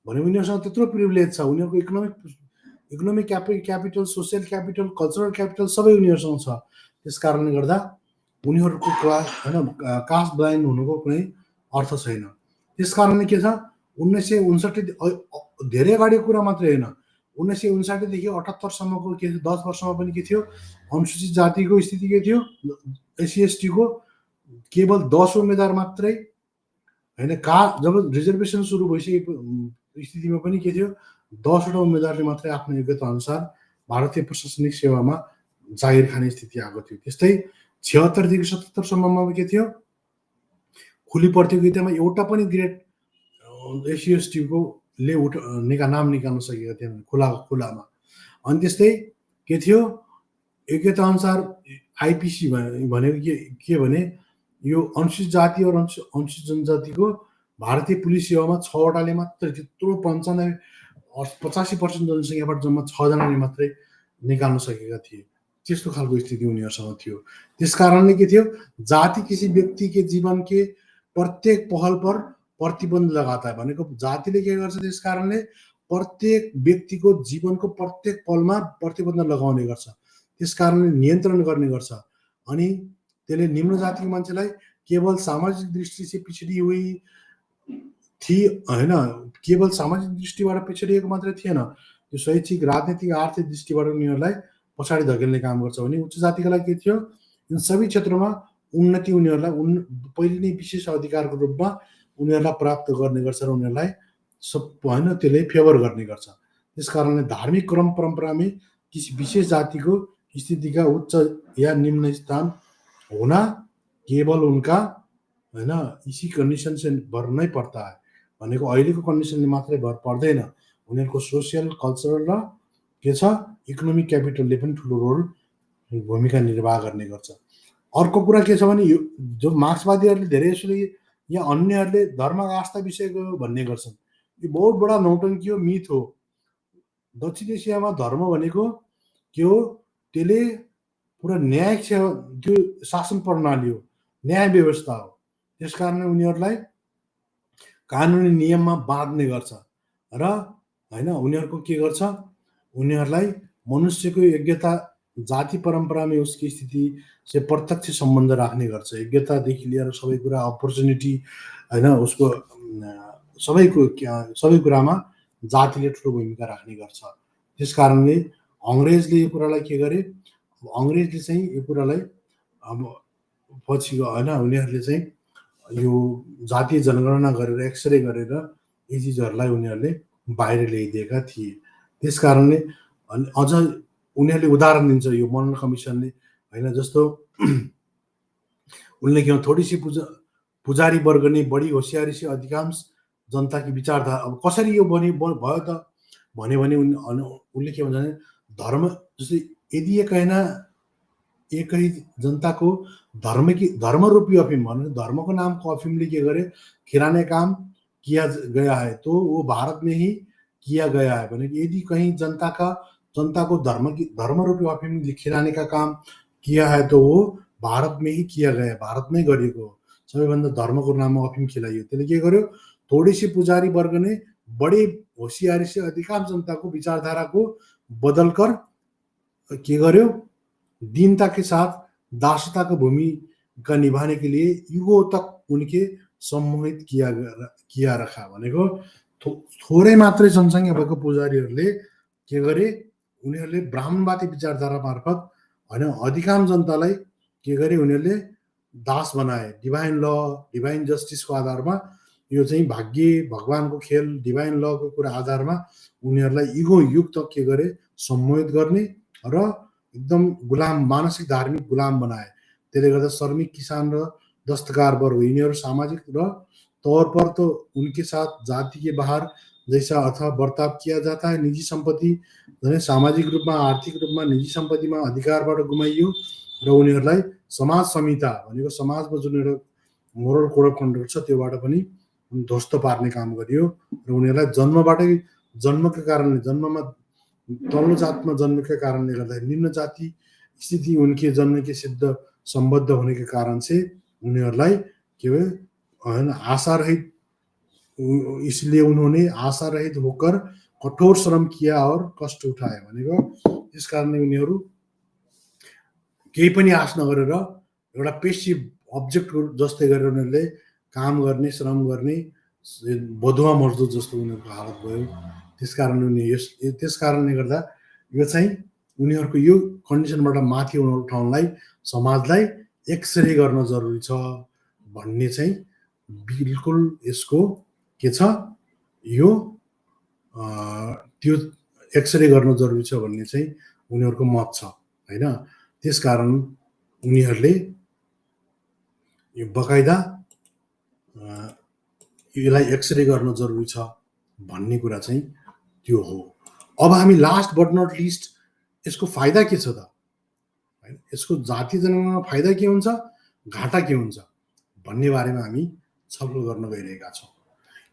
भने उनीहरूसँग त्यत्रो प्रिभिलेज छ। उनीहरूको economic capital, social capital, cultural capital सबै उनीहरूसँग छ। त्यस कारणले गर्दा उनीहरूको क्लास होइन कास्ट ब्लाइन्ड हुनुको कुनै अर्थ छैन। त्यस कारणले के छ, 1959 धेरै अगाडिको कुरा मात्रै होइन, 1959 देखि 78सम्मको के 10 वर्षमा पनि के थियो, अनुसूचित जातिको स्थिति के थियो, एससी एसटीको केवल 10 उम्मेदवार मात्रै होइन। जब रिजर्भेसन सुरु भइसकेको स्थितिमा पनि के थियो, 10वटा उम्मेदवारले मात्रै आफ्नो योग्यता अनुसार भारतीय प्रशासनिक सेवामा जागिर खाने स्थिति आएको थियो। त्यस्तै 76 देखि 77 सम्ममा के थियो, खुली प्रतियोगितामा एउटा पनि ग्रेड एससी एसटीको ले नाम निकाल्न सकेका थिएन खुलामा। अनि त्यस्तै के थियो, योग्यता अनुसार आइपिसी भनेको के भने यो अनुसूचित जाति र अनुसूचित जनजातिको भारतीय पुलिस सेवामा 6वटाले मात्रै, त्यत्रो 85% जनसङ्ख्याबाट जम्मा 6 जनाले मात्रै निकाल्न सकेका थिए। त्यस्तो खालको स्थिति उनीहरूसँग थियो। त्यस कारणले के थियो, जाति किसी व्यक्ति के जीवन के प्रत्येक पहल पर प्रतिबन्ध लगाता है भनेको जातिले के गर्छ, त्यस कारणले प्रत्येक व्यक्तिको जीवनको प्रत्येक पलमा प्रतिबन्ध लगाउने गर्छ, त्यस कारणले नियन्त्रण गर्ने गर्छ। अनि त्यसले निम्न जातिको मान्छेलाई केवल सामाजिक दृष्टि से पिछडी हुई थी होइन, केवल सामाजिक दृष्टिबाट पिछडिएको मात्रै थिएन, त्यो शैक्षिक राजनीतिक आर्थिक दृष्टिबाट उनीहरूलाई पछाडि धकेल्ने काम गर्छ। भने उच्च जातिका लागि के थियो, यिन सबै क्षेत्रमा उन्नति उनीहरूलाई पहिले नै विशेष अधिकारको रूपमा उनीहरूलाई प्राप्त गर्ने गर्छ र उनीहरूलाई सब होइन त्यसले फेभर गर्ने गर्छ। त्यस कारणले धार्मिक क्रम परम्परामै किसी विशेष जातिको स्थितिका उच्च या निम्न स्थान होना केवल उनका होइन इसी कन्डिसन से भर नै पर्ता है भनेको अहिलेको कन्डिसनले मात्रै भर पर्दैन, उनीहरूको सोसियल कल्चरल र के छ इकोनोमिक क्यापिटलले पनि ठुलो रोल भूमिका निर्वाह गर्ने गर्छ। अर्को कुरा के छ भने यो जो मार्क्सवादीहरूले धेरै जसले या अन्यहरूले धर्मको आस्था विषयको भन्ने गर्छन्, यो बहुत बडा नौटङ्की हो, मिथ हो। दक्षिण एसियामा धर्म भनेको के हो, त्यसले पुरा न्यायिक त्यो शासन प्रणाली हो, न्याय व्यवस्था हो। त्यस कारणले उनीहरूलाई कानुनी नियममा बाँध्ने गर्छ र होइन उनीहरूको के गर्छ, उनीहरूलाई मनुष्यको योग्यता जाति परम्परामा उसको स्थिति से प्रत्यक्ष सम्बन्ध राख्ने गर्छ। योग्यतादेखि लिएर सबै कुरा अपर्च्युनिटी होइन उसको सबै कुरामा जातिले ठुलो भूमिका राख्ने गर्छ। त्यस कारणले अङ्ग्रेजले यो कुरालाई के गरे, अङ्ग्रेजले चाहिँ यो कुरालाई अब पछि होइन उनीहरूले चाहिँ यो जातीय जनगणना गरेर एक्सरे गरेर यी चिजहरूलाई उनीहरूले बाहिर ल्याइदिएका थिए। त्यस कारणले अझ उनीहरूले उदाहरण दिन्छ यो मनन कमिसनले होइन, जस्तो उनले के थोड़ी सी पुजारी वर्ग नै बढी होसियारी से अधिकांश जनता की विचारधारा। अब कसरी यो भयो त भन्यो भने उनले के भन्छ भने धर्म जस्तै यदि एकै जनताको धर्म रूपी अफिम भने धर्मको नामको अफिमले के गरे खिलाने काम किया गया है तो वो भारत में ही किया गया है भने यदि कहीं जनता को धर्म रूपी अफिम खिलाने का काम किया है तो वो भारत में ही किया गया, भारतमै गरिएको हो। सबैभन्दा धर्मको नाममा अफिम खिलाइयो, त्यसले के गर्यो, थोड़ी सी पुजारी वर्ग ने बड़ी होशियारी से अधिकांश जनता को विचारधारा को बदलकर के गर्यो, दीनता के साथ दासता का भूमिका निभाने के लिए युगों तक उनके सम्मोहित किया रखा भनेको थोरै मात्रै जनसङ्ख्या भएको पुजारीहरूले के गरे, उनीहरूले ब्राह्मणवादी विचारधारा मार्फत होइन अधिकांश जनतालाई के गरे, उनीहरूले दास बनाए। डिभाइन ल डिभाइन जस्टिसको आधारमा यो चाहिँ भाग्य भगवानको खेल डिभाइन लको कुरा आधारमा उनीहरूलाई युग तक के गरे सम्मोहित गर्ने र एकदम गुलाम मानसिक धार्मिक गुलाम बनाए। त्यसले गर्दा श्रमिक किसान र दस्तकार वर्ग यिनीहरू सामाजिक र तौर पर तो उनके साथ जाति के बाहर जैसा अथवा बर्ताव किया जाता है। निजी सम्पत्ति सामाजिक रूपमा आर्थिक रूपमा निजी सम्पत्तिमा अधिकारबाट गुमाइयो र उनीहरूलाई समाज संहिता भनेको समाजमा जुन एउटा मोरल कोड अफ कन्डक्ट छ त्योबाट पनि ध्वस्त पार्ने काम गरियो र उनीहरूलाई जन्मका कारणले जन्ममा तल्लो जातमा जन्मेका कारणले गर्दा निम्न जाति स्थिति उनके जन्म के सिद्ध सम्बद्ध होने के कारण से उनीहरूलाई के भयो होइन आशा रहित, इसलिए उन्होंने आशा रहित होकर कठोर श्रम किया और कष्ट उठाए भनेको त्यस कारणले उनीहरू केही पनि आश नगरेर एउटा पेसिभ अब्जेक्ट जस्तै गरेर उनीहरूले काम गर्ने श्रम गर्ने बधुवा मजदुर जस्तो उनीहरूको हालत भयो। त्यस कारणले गर्दा यो चाहिँ उनीहरूको यो कन्डिसनबाट माथि उठाउनलाई समाजलाई एक्सरे गर्न जरुरी छ भन्ने चाहिँ बिल्कुल यसको के छ, यो त्यो एक्सरे गर्न जरुरी छ भन्ने चाहिँ उनीहरूको मत छ हैन। त्यसकारण उनीहरूले यो बकाइदा यसलाई एक्सरे गर्न जरुरी छ भन्ने कुरा चाहिँ त्यो हो। अब हामी लास्ट बट नट लिस्ट यसको फाइदा के छ त, हैन यसको जातीय जनगणनामा फाइदा के हुन्छ, घाटा के हुन्छ भन्ने बारेमा हामी छलफल गर्न गइरहेका छौँ।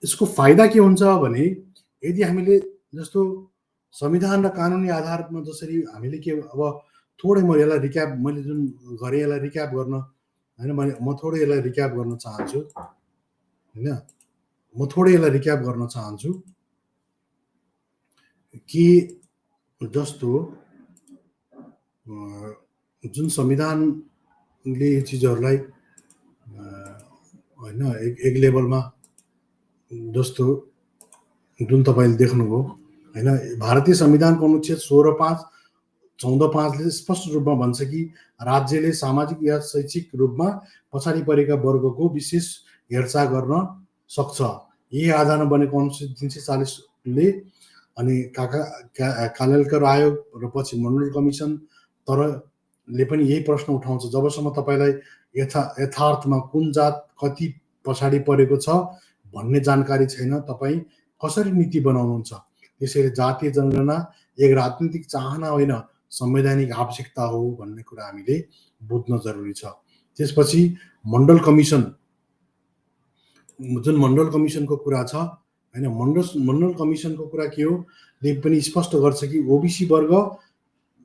यसको फाइदा के हुन्छ भने यदि हामीले जस्तो संविधान र कानुनी आधारमा जसरी हामीले के अब थोरै म यसलाई रिक्याप मैले जुन गरे यसलाई रिक्याप गर्न हैन, म थोरै यसलाई रिक्याप गर्न चाहन्छु हैन, म थोरै यसलाई रिक्याप गर्न चाहन्छु। कि जस्तो जुन संविधानले यी चिजहरूलाई होइन एक लेभलमा जस्तो जुन तपाईँले देख्नुभयो होइन, भारतीय संविधानको अनुच्छेद 16(5), 14(5)ले स्पष्ट रूपमा भन्छ कि राज्यले सामाजिक या शैक्षिक रूपमा पछाडि परेका वर्गको विशेष हेरचाह गर्न सक्छ। यही आधारमा बनेको अनुच्छेद 340ले अनि कालेलकर आयोग र पछि मण्डल कमिसन तरले पनि यही प्रश्न उठाउँछ, जबसम्म तपाईँलाई यथार्थमा कुन जात कति पछाडि परेको छ भन्ने जानकारी छैन, तपाईँ कसरी नीति बनाउनुहुन्छ। त्यसैले जातीय जनगणना एक राजनीतिक चाहना होइन, संवैधानिक आवश्यकता हो भन्ने कुरा हामीले बुझ्न जरुरी छ। त्यसपछि मण्डल कमिसन, जुन मण्डल कमिसनको कुरा छ होइन, मण्डल कमिसनको कुरा के हो, ले पनि स्पष्ट गर्छ कि ओबिसी वर्ग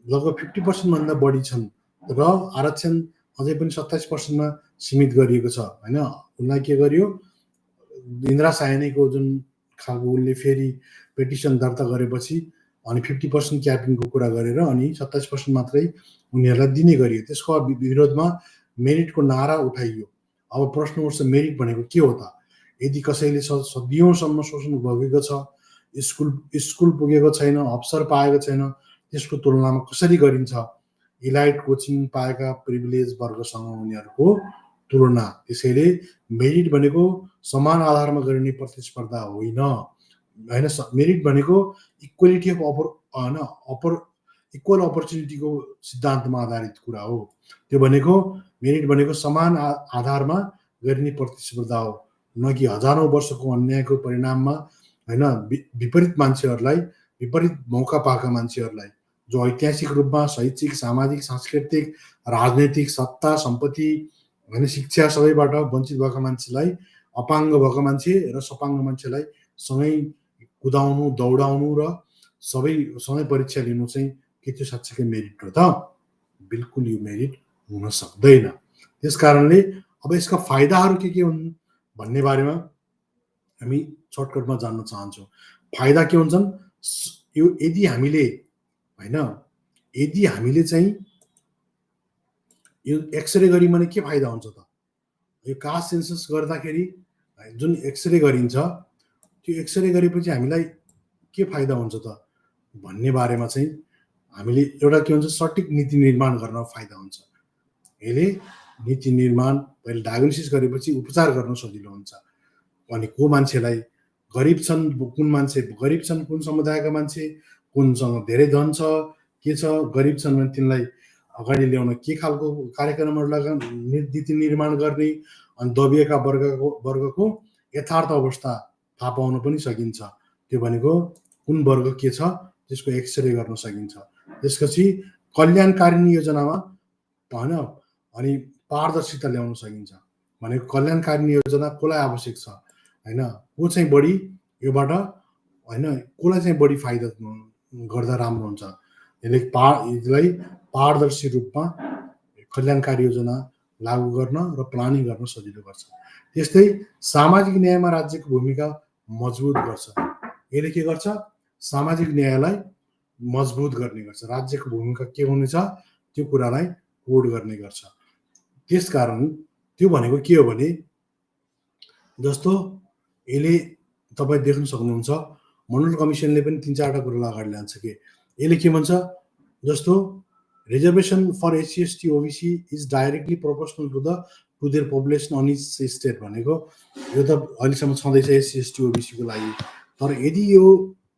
लगभग 50% भन्दा बढी छन् र आरक्षण अझै पनि 27%मा सीमित गरिएको छ होइन। उनलाई के गरियो, इन्दिरा साइनीको जुन खालको उनले फेरि पेटिसन दर्ता गरेपछि अनि 50% क्यापिङको कुरा गरेर अनि 27% मात्रै उनीहरूलाई दिने गरियो। त्यसको विरोधमा मेरिटको नारा उठाइयो। अब प्रश्न उठ्छ, मेरिट भनेको के हो त? यदि कसैले सदियौँसम्म शोषण भोगेको छ, स्कुल पुगेको छैन, अवसर पाएको छैन, त्यसको तुलनामा कसरी गरिन्छ? इलाइट कोचिङ पाएका प्रिभिलेज वर्गसँग उनीहरूको तुलना। त्यसैले मेरिट भनेको समान आधारमा गरिने प्रतिस्पर्धा होइन होइन। मेरिट भनेको इक्वेलिटी अफ इक्वल अपर्च्युनिटीको सिद्धान्तमा आधारित कुरा हो। त्यो भनेको मेरिट भनेको समान आधारमा गरिने प्रतिस्पर्धा हो, न कि हजारौँ वर्षको अन्यायको परिणाममा होइन विपरीत मान्छेहरूलाई, विपरीत मौका पाएका मान्छेहरूलाई जो ऐतिहासिक रूपमा शैक्षिक, सामाजिक, सांस्कृतिक, राजनैतिक, सत्ता, सम्पत्ति होइन शिक्षा सबैबाट वञ्चित भएका मान्छेलाई, अपाङ्ग भएका मान्छे र सपाङ्ग मान्छेलाई सँगै कुदाउनु, दौडाउनु र सँगै परीक्षा लिनु चाहिँ के त्यो साँच्चीकै मेरिट हो त? बिल्कुल यो मेरिट हुन सक्दैन। त्यस कारणले अब यसका फाइदाहरू के हुन् भन्ने बारेमा हामी सर्टकटमा जान्न चाहन्छौँ। फाइदा के हुन्छन्? यो यदि हामीले होइन, यदि हामीले चाहिँ यो एक्सरे गरी भने के फाइदा हुन्छ त? यो कास्ट सेन्सस गर्दाखेरि जुन एक्सरे गरिन्छ, त्यो एक्सरे गरेपछि हामीलाई के फाइदा हुन्छ त भन्ने बारेमा चाहिँ हामीले एउटा के हुन्छ, सटिक नीति निर्माण गर्न फाइदा हुन्छ। यसले नीति निर्माण पहिले डायग्नोसिस गरेपछि उपचार गर्न सजिलो हुन्छ। अनि को मान्छेलाई गरिब छन्, कुन मान्छे गरिब छन्, कुन समुदायका मान्छे, कुनसँग धेरै धन छ, के छ, गरिब छन् भने तिनलाई अगाडि ल्याउन के खालको कार्यक्रमहरू नीति निर्माण गर्ने, अनि दबिएका वर्गको यथार्थ अवस्था थाहा पाउन पनि सकिन्छ। त्यो भनेको कुन वर्ग के छ त्यसको एक्सरे गर्न सकिन्छ। त्यसपछि कल्याणकारिणी योजनामा होइन अनि पारदर्शिता ल्याउन सकिन्छ। भनेको कल्याणकारिणी योजना कसलाई आवश्यक छ होइन, को चाहिँ बढी योबाट होइन कसलाई चाहिँ बढी फाइदा गर्दा राम्रो हुन्छ, यसलाई पारदर्शी रूपमा कल्याणकारी योजना लागू गर्न र प्लानिङ गर्न सजिलो गर्छ। त्यस्तै सामाजिक न्यायमा राज्यको भूमिका मजबुत गर्छ। यसले के गर्छ? सामाजिक न्यायलाई मजबुत गर्ने गर्छ। राज्यको भूमिका के हुनेछ त्यो कुरालाई कोड गर्ने गर्छ। त्यसकारण त्यो भनेको के हो भने, जस्तो यसले तपाईँ देख्न सक्नुहुन्छ, मण्डल कमिसनले पनि 3-4 कुरालाई अगाडि लान्छ कि यसले के भन्छ, जस्तो reservation for SC ST OBC is directly proportional to their population on each state भनेको यो त अहिलेसम्म छँदैछ एससी एसटी ओबिसीको लागि। तर यदि यो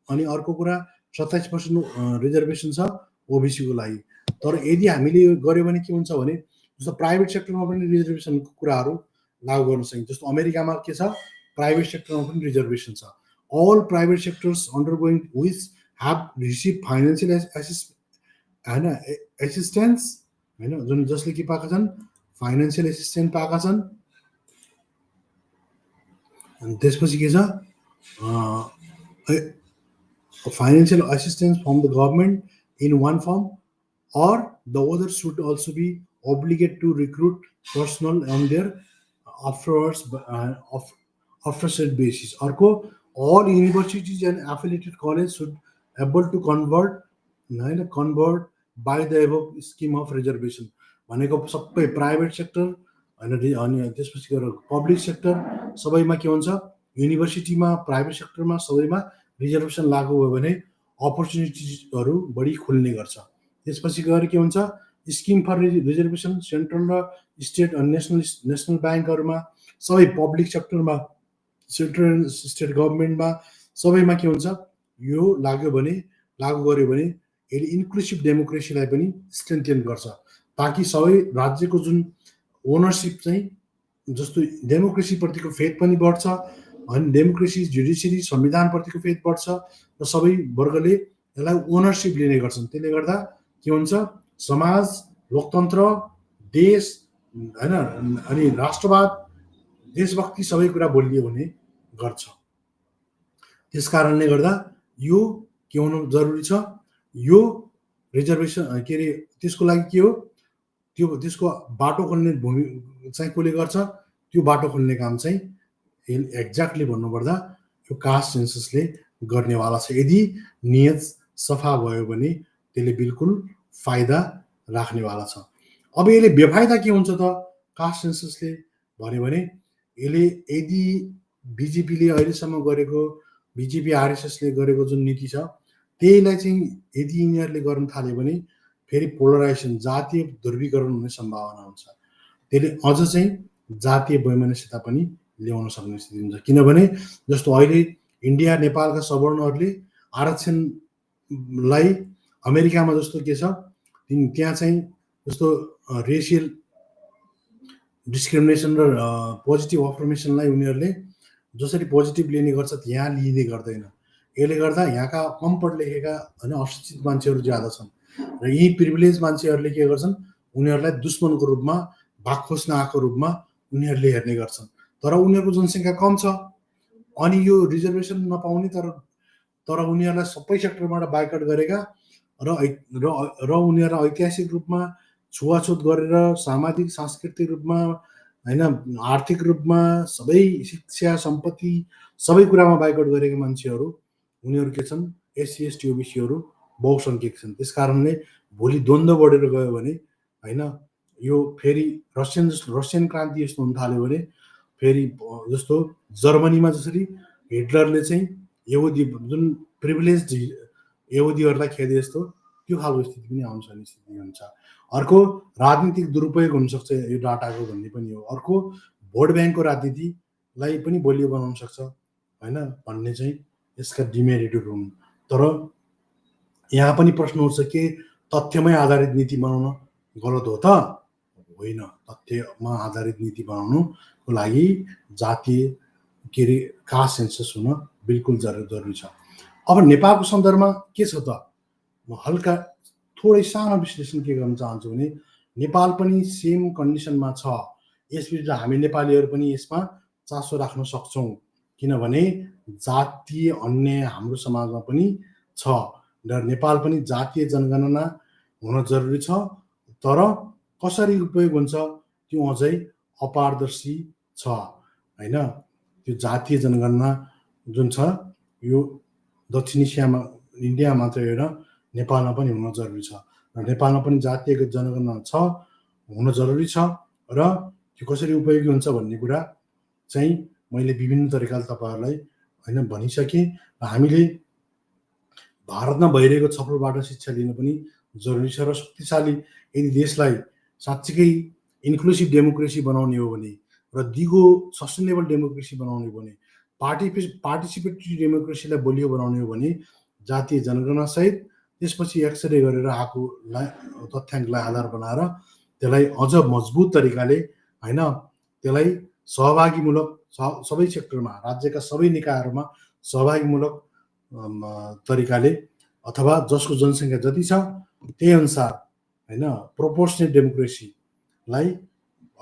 अनि अर्को कुरा 27% रिजर्भेसन छ ओबिसीको लागि। तर यदि हामीले यो गर्यो भने के हुन्छ भने, जस्तो प्राइभेट सेक्टरमा पनि रिजर्भेसनको कुराहरू लागू गर्न सकिन्छ। जस्तो अमेरिकामा के छ, प्राइभेट सेक्टरमा पनि रिजर्भेसन छ। All private sectors undergoing which have receive financial होइन एसिस्टेन्स होइन, जुन जसले के पाएका छन्, फाइनेन्सियल एसिस्टेन्स पाएका छन्। अनि त्यसपछि के छ, financial assistance from the government in one form, or the other should also be obligated to recruit personnel on their after said basis. Arko, all universities and affiliated colleges should able to convert होइन convert by the above scheme of reservation भनेको सबै प्राइभेट सेक्टर होइन अनि त्यसपछि गएर पब्लिक सेक्टर सबैमा के हुन्छ युनिभर्सिटीमा प्राइभेट सेक्टरमा सबैमा रिजर्भेसन लागू भयो भने अपर्च्युनिटिजहरू बढी खुल्ने गर्छ। त्यसपछि गएर के हुन्छ स्किम फर रिजर्भेसन सेन्ट्रल र स्टेट नेसनल ब्याङ्कहरूमा सबै पब्लिक सेक्टरमा सेन्ट्रल स्टेट गभर्मेन्टमा सबैमा के हुन्छ यो लाग्यो भने लागू गर्यो भने यसले इन्क्लुसिभ डेमोक्रेसीलाई पनि स्ट्रेन्थेन गर्छ ताकि सबै राज्यको जुन ओनरसिप चाहिँ जस्तो डेमोक्रेसीप्रतिको फेथ पनि बढ्छ अनि डेमोक्रेसी जुडिसियरी संविधानप्रतिको फेथ बढ्छ र सबै वर्गले यसलाई ओनरसिप लिने गर्छन्। त्यसले गर्दा के हुन्छ समाज लोकतन्त्र देश होइन अनि राष्ट्रवाद देशभक्ति सबै कुरा बोलियो भने गर्छ। त्यस कारणले गर्दा यो के हुनु जरुरी छ यो रिजर्भेसन के अरे त्यसको लागि के हो त्यो त्यसको बाटो खोल्ने भूमि चाहिँ कसले गर्छ त्यो बाटो खोल्ने काम चाहिँ एक्ज्याक्टली भन्नुपर्दा यो कास्ट सेन्ससले गर्नेवाला छ। यदि नियत सफा भयो भने त्यसले बिल्कुल फाइदा राख्नेवाला छ। अब यसले बेफाइदा के हुन्छ त कास्ट सेन्ससले भन्यो भने यसले यदि बिजेपीले अहिलेसम्म गरेको बिजेपी आरएसएसले गरेको जुन नीति छ त्यहीलाई चाहिँ यदि यिनीहरूले गर्न थाल्यो भने फेरि पोलराइजेसन जातीय ध्रुवीकरण हुने सम्भावना हुन्छ। त्यसले अझ चाहिँ जातीय वैमनस्यता पनि ल्याउन सक्ने स्थिति हुन्छ। किनभने जस्तो अहिले इन्डिया नेपालका सवर्णहरूले आरक्षणलाई अमेरिकामा जस्तो के छ त्यहाँ चाहिँ जस्तो रेसियल डिस्क्रिमिनेसन र पोजिटिभ अफर्मेसनलाई उनीहरूले जसरी पोजिटिभ लिने गर्छ यहाँ लिने गर्दैन। यसले गर्दा यहाँका कम पढ लेखेका होइन अशिक्षित मान्छेहरू ज्यादा छन् र यी प्रिभिलेज मान्छेहरूले के गर्छन् उनीहरूलाई दुश्मनको रूपमा भाग खोज्न आएको रूपमा उनीहरूले हेर्ने गर्छन्। तर उनीहरूको जनसङ्ख्या कम छ अनि यो रिजर्भेसन नपाउने तर उनीहरूलाई सबै सेक्टरबाट बाइकआउट गरेका र उनीहरूलाई ऐतिहासिक रूपमा छुवाछुत गरेर सामाजिक सांस्कृतिक रूपमा होइन आर्थिक रूपमा सबै शिक्षा सम्पत्ति सबै कुरामा बाइकआउट गरेका मान्छेहरू उनीहरू के छन् एससी एसटी ओबिसीहरू बहुसङ्ख्यक छन्। त्यस कारणले भोलि द्वन्द्व बढेर गयो भने होइन यो फेरि रसियन क्रान्ति यस्तो हुन थाल्यो भने फेरि जस्तो जर्मनीमा जसरी हिटलरले चाहिँ यहुदी जुन प्रिभिलेज यहुदीहरूलाई खेदे जस्तो त्यो खालको स्थिति पनि आउन सक्ने स्थिति हुन्छ। अर्को राजनीतिक दुरुपयोग हुनसक्छ यो डाटाको भन्ने पनि हो। अर्को भोट ब्याङ्कको राजनीतिलाई पनि बलियो बनाउन सक्छ होइन भन्ने चाहिँ यसका डिमेरिटहरू हुन्। तर यहाँ पनि प्रश्न उठ्छ के तथ्यमै आधारित नीति बनाउन गलत हो त होइन। तथ्यमा आधारित नीति बनाउनुको लागि जातीय के अरे कास्ट सेन्सस हुन बिल्कुल जरुरी छ। अब नेपालको सन्दर्भमा के छ त म हल्का थोरै सानो विश्लेषण के गर्न चाहन्छु भने नेपाल पनि सेम कन्डिसनमा छ। यसबिच हामी नेपालीहरू पनि यसमा चासो राख्न सक्छौँ किनभने जातीय अन्याय हाम्रो समाजमा पनि छ र नेपाल पनि जातीय जनगणना हुन जरुरी छ। तर कसरी उपयोग हुन्छ त्यो अझै अपारदर्शी छ होइन। त्यो जातीय जनगणना जुन छ यो दक्षिण एसियामा इन्डिया मात्रै होइन नेपालमा पनि हुन जरुरी छ र नेपालमा पनि जातीय जनगणना छ हुन जरुरी छ र त्यो कसरी उपयोगी हुन्छ भन्ने कुरा चाहिँ मैले विभिन्न तरिकाले तपाईँहरूलाई होइन भनिसकेँ। र हामीले भारतमा भइरहेको छलफलबाट शिक्षा लिन पनि जरुरी छ र शक्तिशाली यदि देशलाई साँच्चीकै इन्क्लुसिभ डेमोक्रेसी बनाउने हो भने र दिगो सस्टेनेबल डेमोक्रेसी बनाउने हो भने पार्टिसिपेटरी डेमोक्रेसीलाई बलियो बनाउने हो भने जातीय जनगणना सहित त्यसपछि एक्सरे गरेर आएको तथ्याङ्कलाई आधार बनाएर त्यसलाई अझ मजबुत तरिकाले होइन त्यसलाई सहभागीमूलक सबै सेक्टरमा राज्यका सबै निकायहरूमा सहभागीमूलक तरिकाले अथवा जसको जनसङ्ख्या जति छ त्यही अनुसार होइन प्रोपोर्सनल डेमोक्रेसीलाई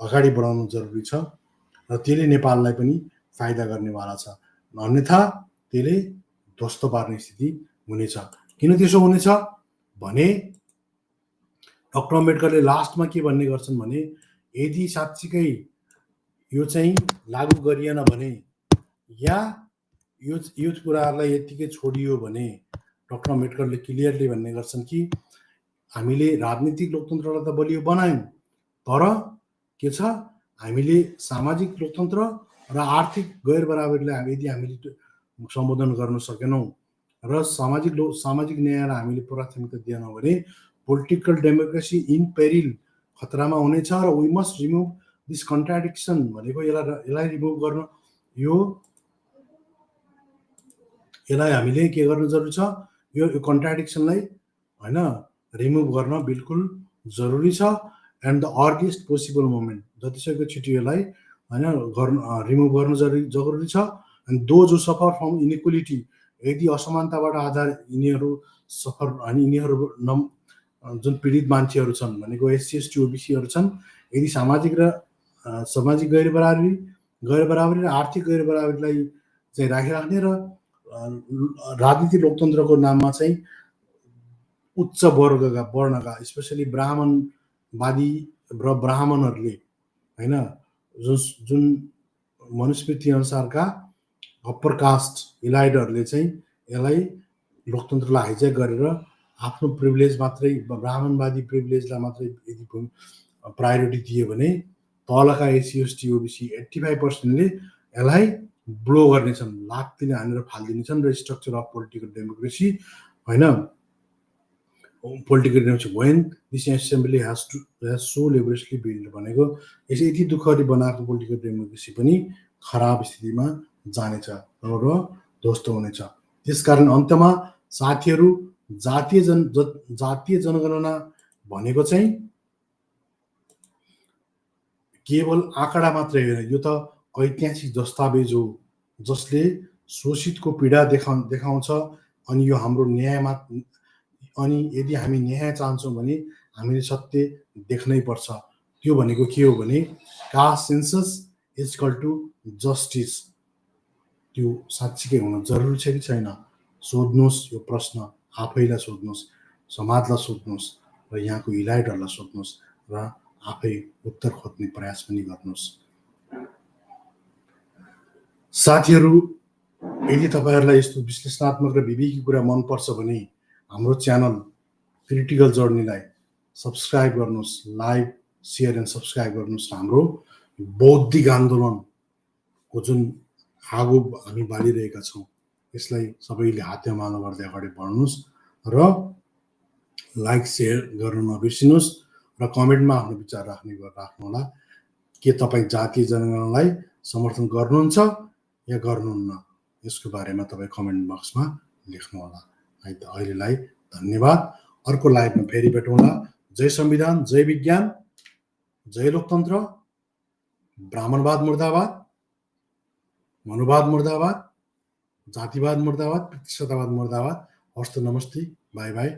अगाडि बढाउनु जरुरी छ र त्यसले नेपाललाई पनि फाइदा गर्नेवाला छ। अन्यथा त्यसले ध्वस्त पार्ने स्थिति हुनेछ। किन त्यसो हुनेछ भने डक्टर अम्बेडकरले लास्टमा के भन्ने गर्छन् भने यदि साँच्चीकै यो चाहिँ लागू गरिएन भने या यो कुराहरूलाई यत्तिकै छोडियो भने डाक्टर अम्बेडकरले क्लियरली भन्ने गर्छन् कि हामीले राजनीतिक लोकतन्त्रलाई त बलियो बनायौँ, तर के छ, हामीले सामाजिक लोकतन्त्र र आर्थिक गैर बराबरीलाई यदि हामीले सम्बोधन गर्न सकेनौँ र सामाजिक न्यायलाई हामीले प्राथमिकता दिएनौँ भने पोलिटिकल डेमोक्रेसी इन पेरिल, खतरामा हुनेछ। र we must remove this contradiction भनेको यसलाई रिमुभ गर्न, यसलाई हामीले के गर्नु जरुरी छ, यो कन्ट्राडिक्सनलाई हैन रिमुभ गर्न बिल्कुल जरुरी छ। And the earliest possible moment, जतिसक्दो छिटो यसलाई हैन रिमुभ गर्न जरुरी छ। And those who suffer from inequality, यदि असमानताबाट आधार यिनीहरू सफर अनि यिनीहरू जुन पीडित मान्छेहरू छन् भनेको एससी एसटी ओबिसीहरू छन्, यदि सामाजिक गैर बराबरी र आर्थिक गैर बराबरीलाई चाहिँ राखिराख्ने र राजनीतिक लोकतन्त्रको नाममा चाहिँ उच्च वर्णका स्पेसली ब्राह्मणवादी र ब्राह्मणहरूले हैन जुन मनुस्मृति अनुसारका अप्पर कास्ट इलाइटहरूले चाहिँ यसलाई लोकतन्त्रलाई हाइज्याक गरेर आफ्नो प्रिभिलेज मात्रै, ब्राह्मणवादी प्रिभिलेजलाई मात्रै यदि प्रायोरिटी दियो भने तलका एससी एसटी ओबिसी 85%ले यसलाई ब्लो गर्नेछन्, लात्तीले हानेर फालिदिनेछन् र स्ट्रक्चर अफ पोलिटिकल डेमोक्रेसी हैन political democracy when this assembly has so laboriously build भनेको यसै यति दुःखले बनाएको पोलिटिकल डेमोक्रेसी पनि खराब स्थितिमा जानेछ र ध्वस्त हुनेछ। त्यसकारण अन्तमा साथीहरू, जातीय जनगणना भनेको चाहिँ केवल आँकडा मात्रै होइन, यो त ऐतिहासिक दस्तावेज हो जसले शोषितको पीडा देखाउँछ। अनि यो हाम्रो न्यायमा, अनि यदि हामी न्याय चाहन्छौँ भने हामीले सत्य देख्नै पर्छ। त्यो भनेको के हो भने caste census is equal to justice. त्यो साँच्चीकै हुन जरुरी छ कि छैन, सोध्नुहोस्। यो प्रश्न आफैलाई सोध्नुहोस्, समाजलाई सोध्नुहोस् र यहाँको इलाइटहरूलाई सोध्नुहोस् र आफै उत्तर खोज्ने प्रयास पनि गर्नुहोस्। साथीहरू, यदि तपाईहरुलाई यस्तो विश्लेषणात्मक र विवेकी कुरा मनपर्छ भने हाम्रो च्यानल क्रिटिकल जर्नीलाई सब्स्क्राइब गर्नुहोस्, लाइक, शेयर एन्ड सब्स्क्राइब गर्नुहोस्। हाम्रो बौद्धिक आन्दोलनको जुन आगो हामी बालिरहेका छौँ यसलाई सबैले हातेमालो गर्दै अगाडि बढ्नुहोस् र लाइक शेयर गर्न नबिर्सिनुहोस् र कमेन्टमा आफ्नो विचार राख्नुहोला। के तपाईँ जातीय जनगणनालाई समर्थन गर्नुहुन्छ या गर्नुहुन्न, यसको बारेमा तपाईँ कमेन्ट बक्समा लेख्नुहोला। अहिलेलाई धन्यवाद। अर्को लाइभमा फेरि भेटौँला। जय संविधान, जय विज्ञान, जय लोकतन्त्र, ब्राह्मणवाद मुर्दाबाद, मनुवाद मुर्दाबाद, जातिवाद मुर्दाबाद, प्रतिशतवाद मुर्दाबाद। हस्त नमस्ते, बाई बाई।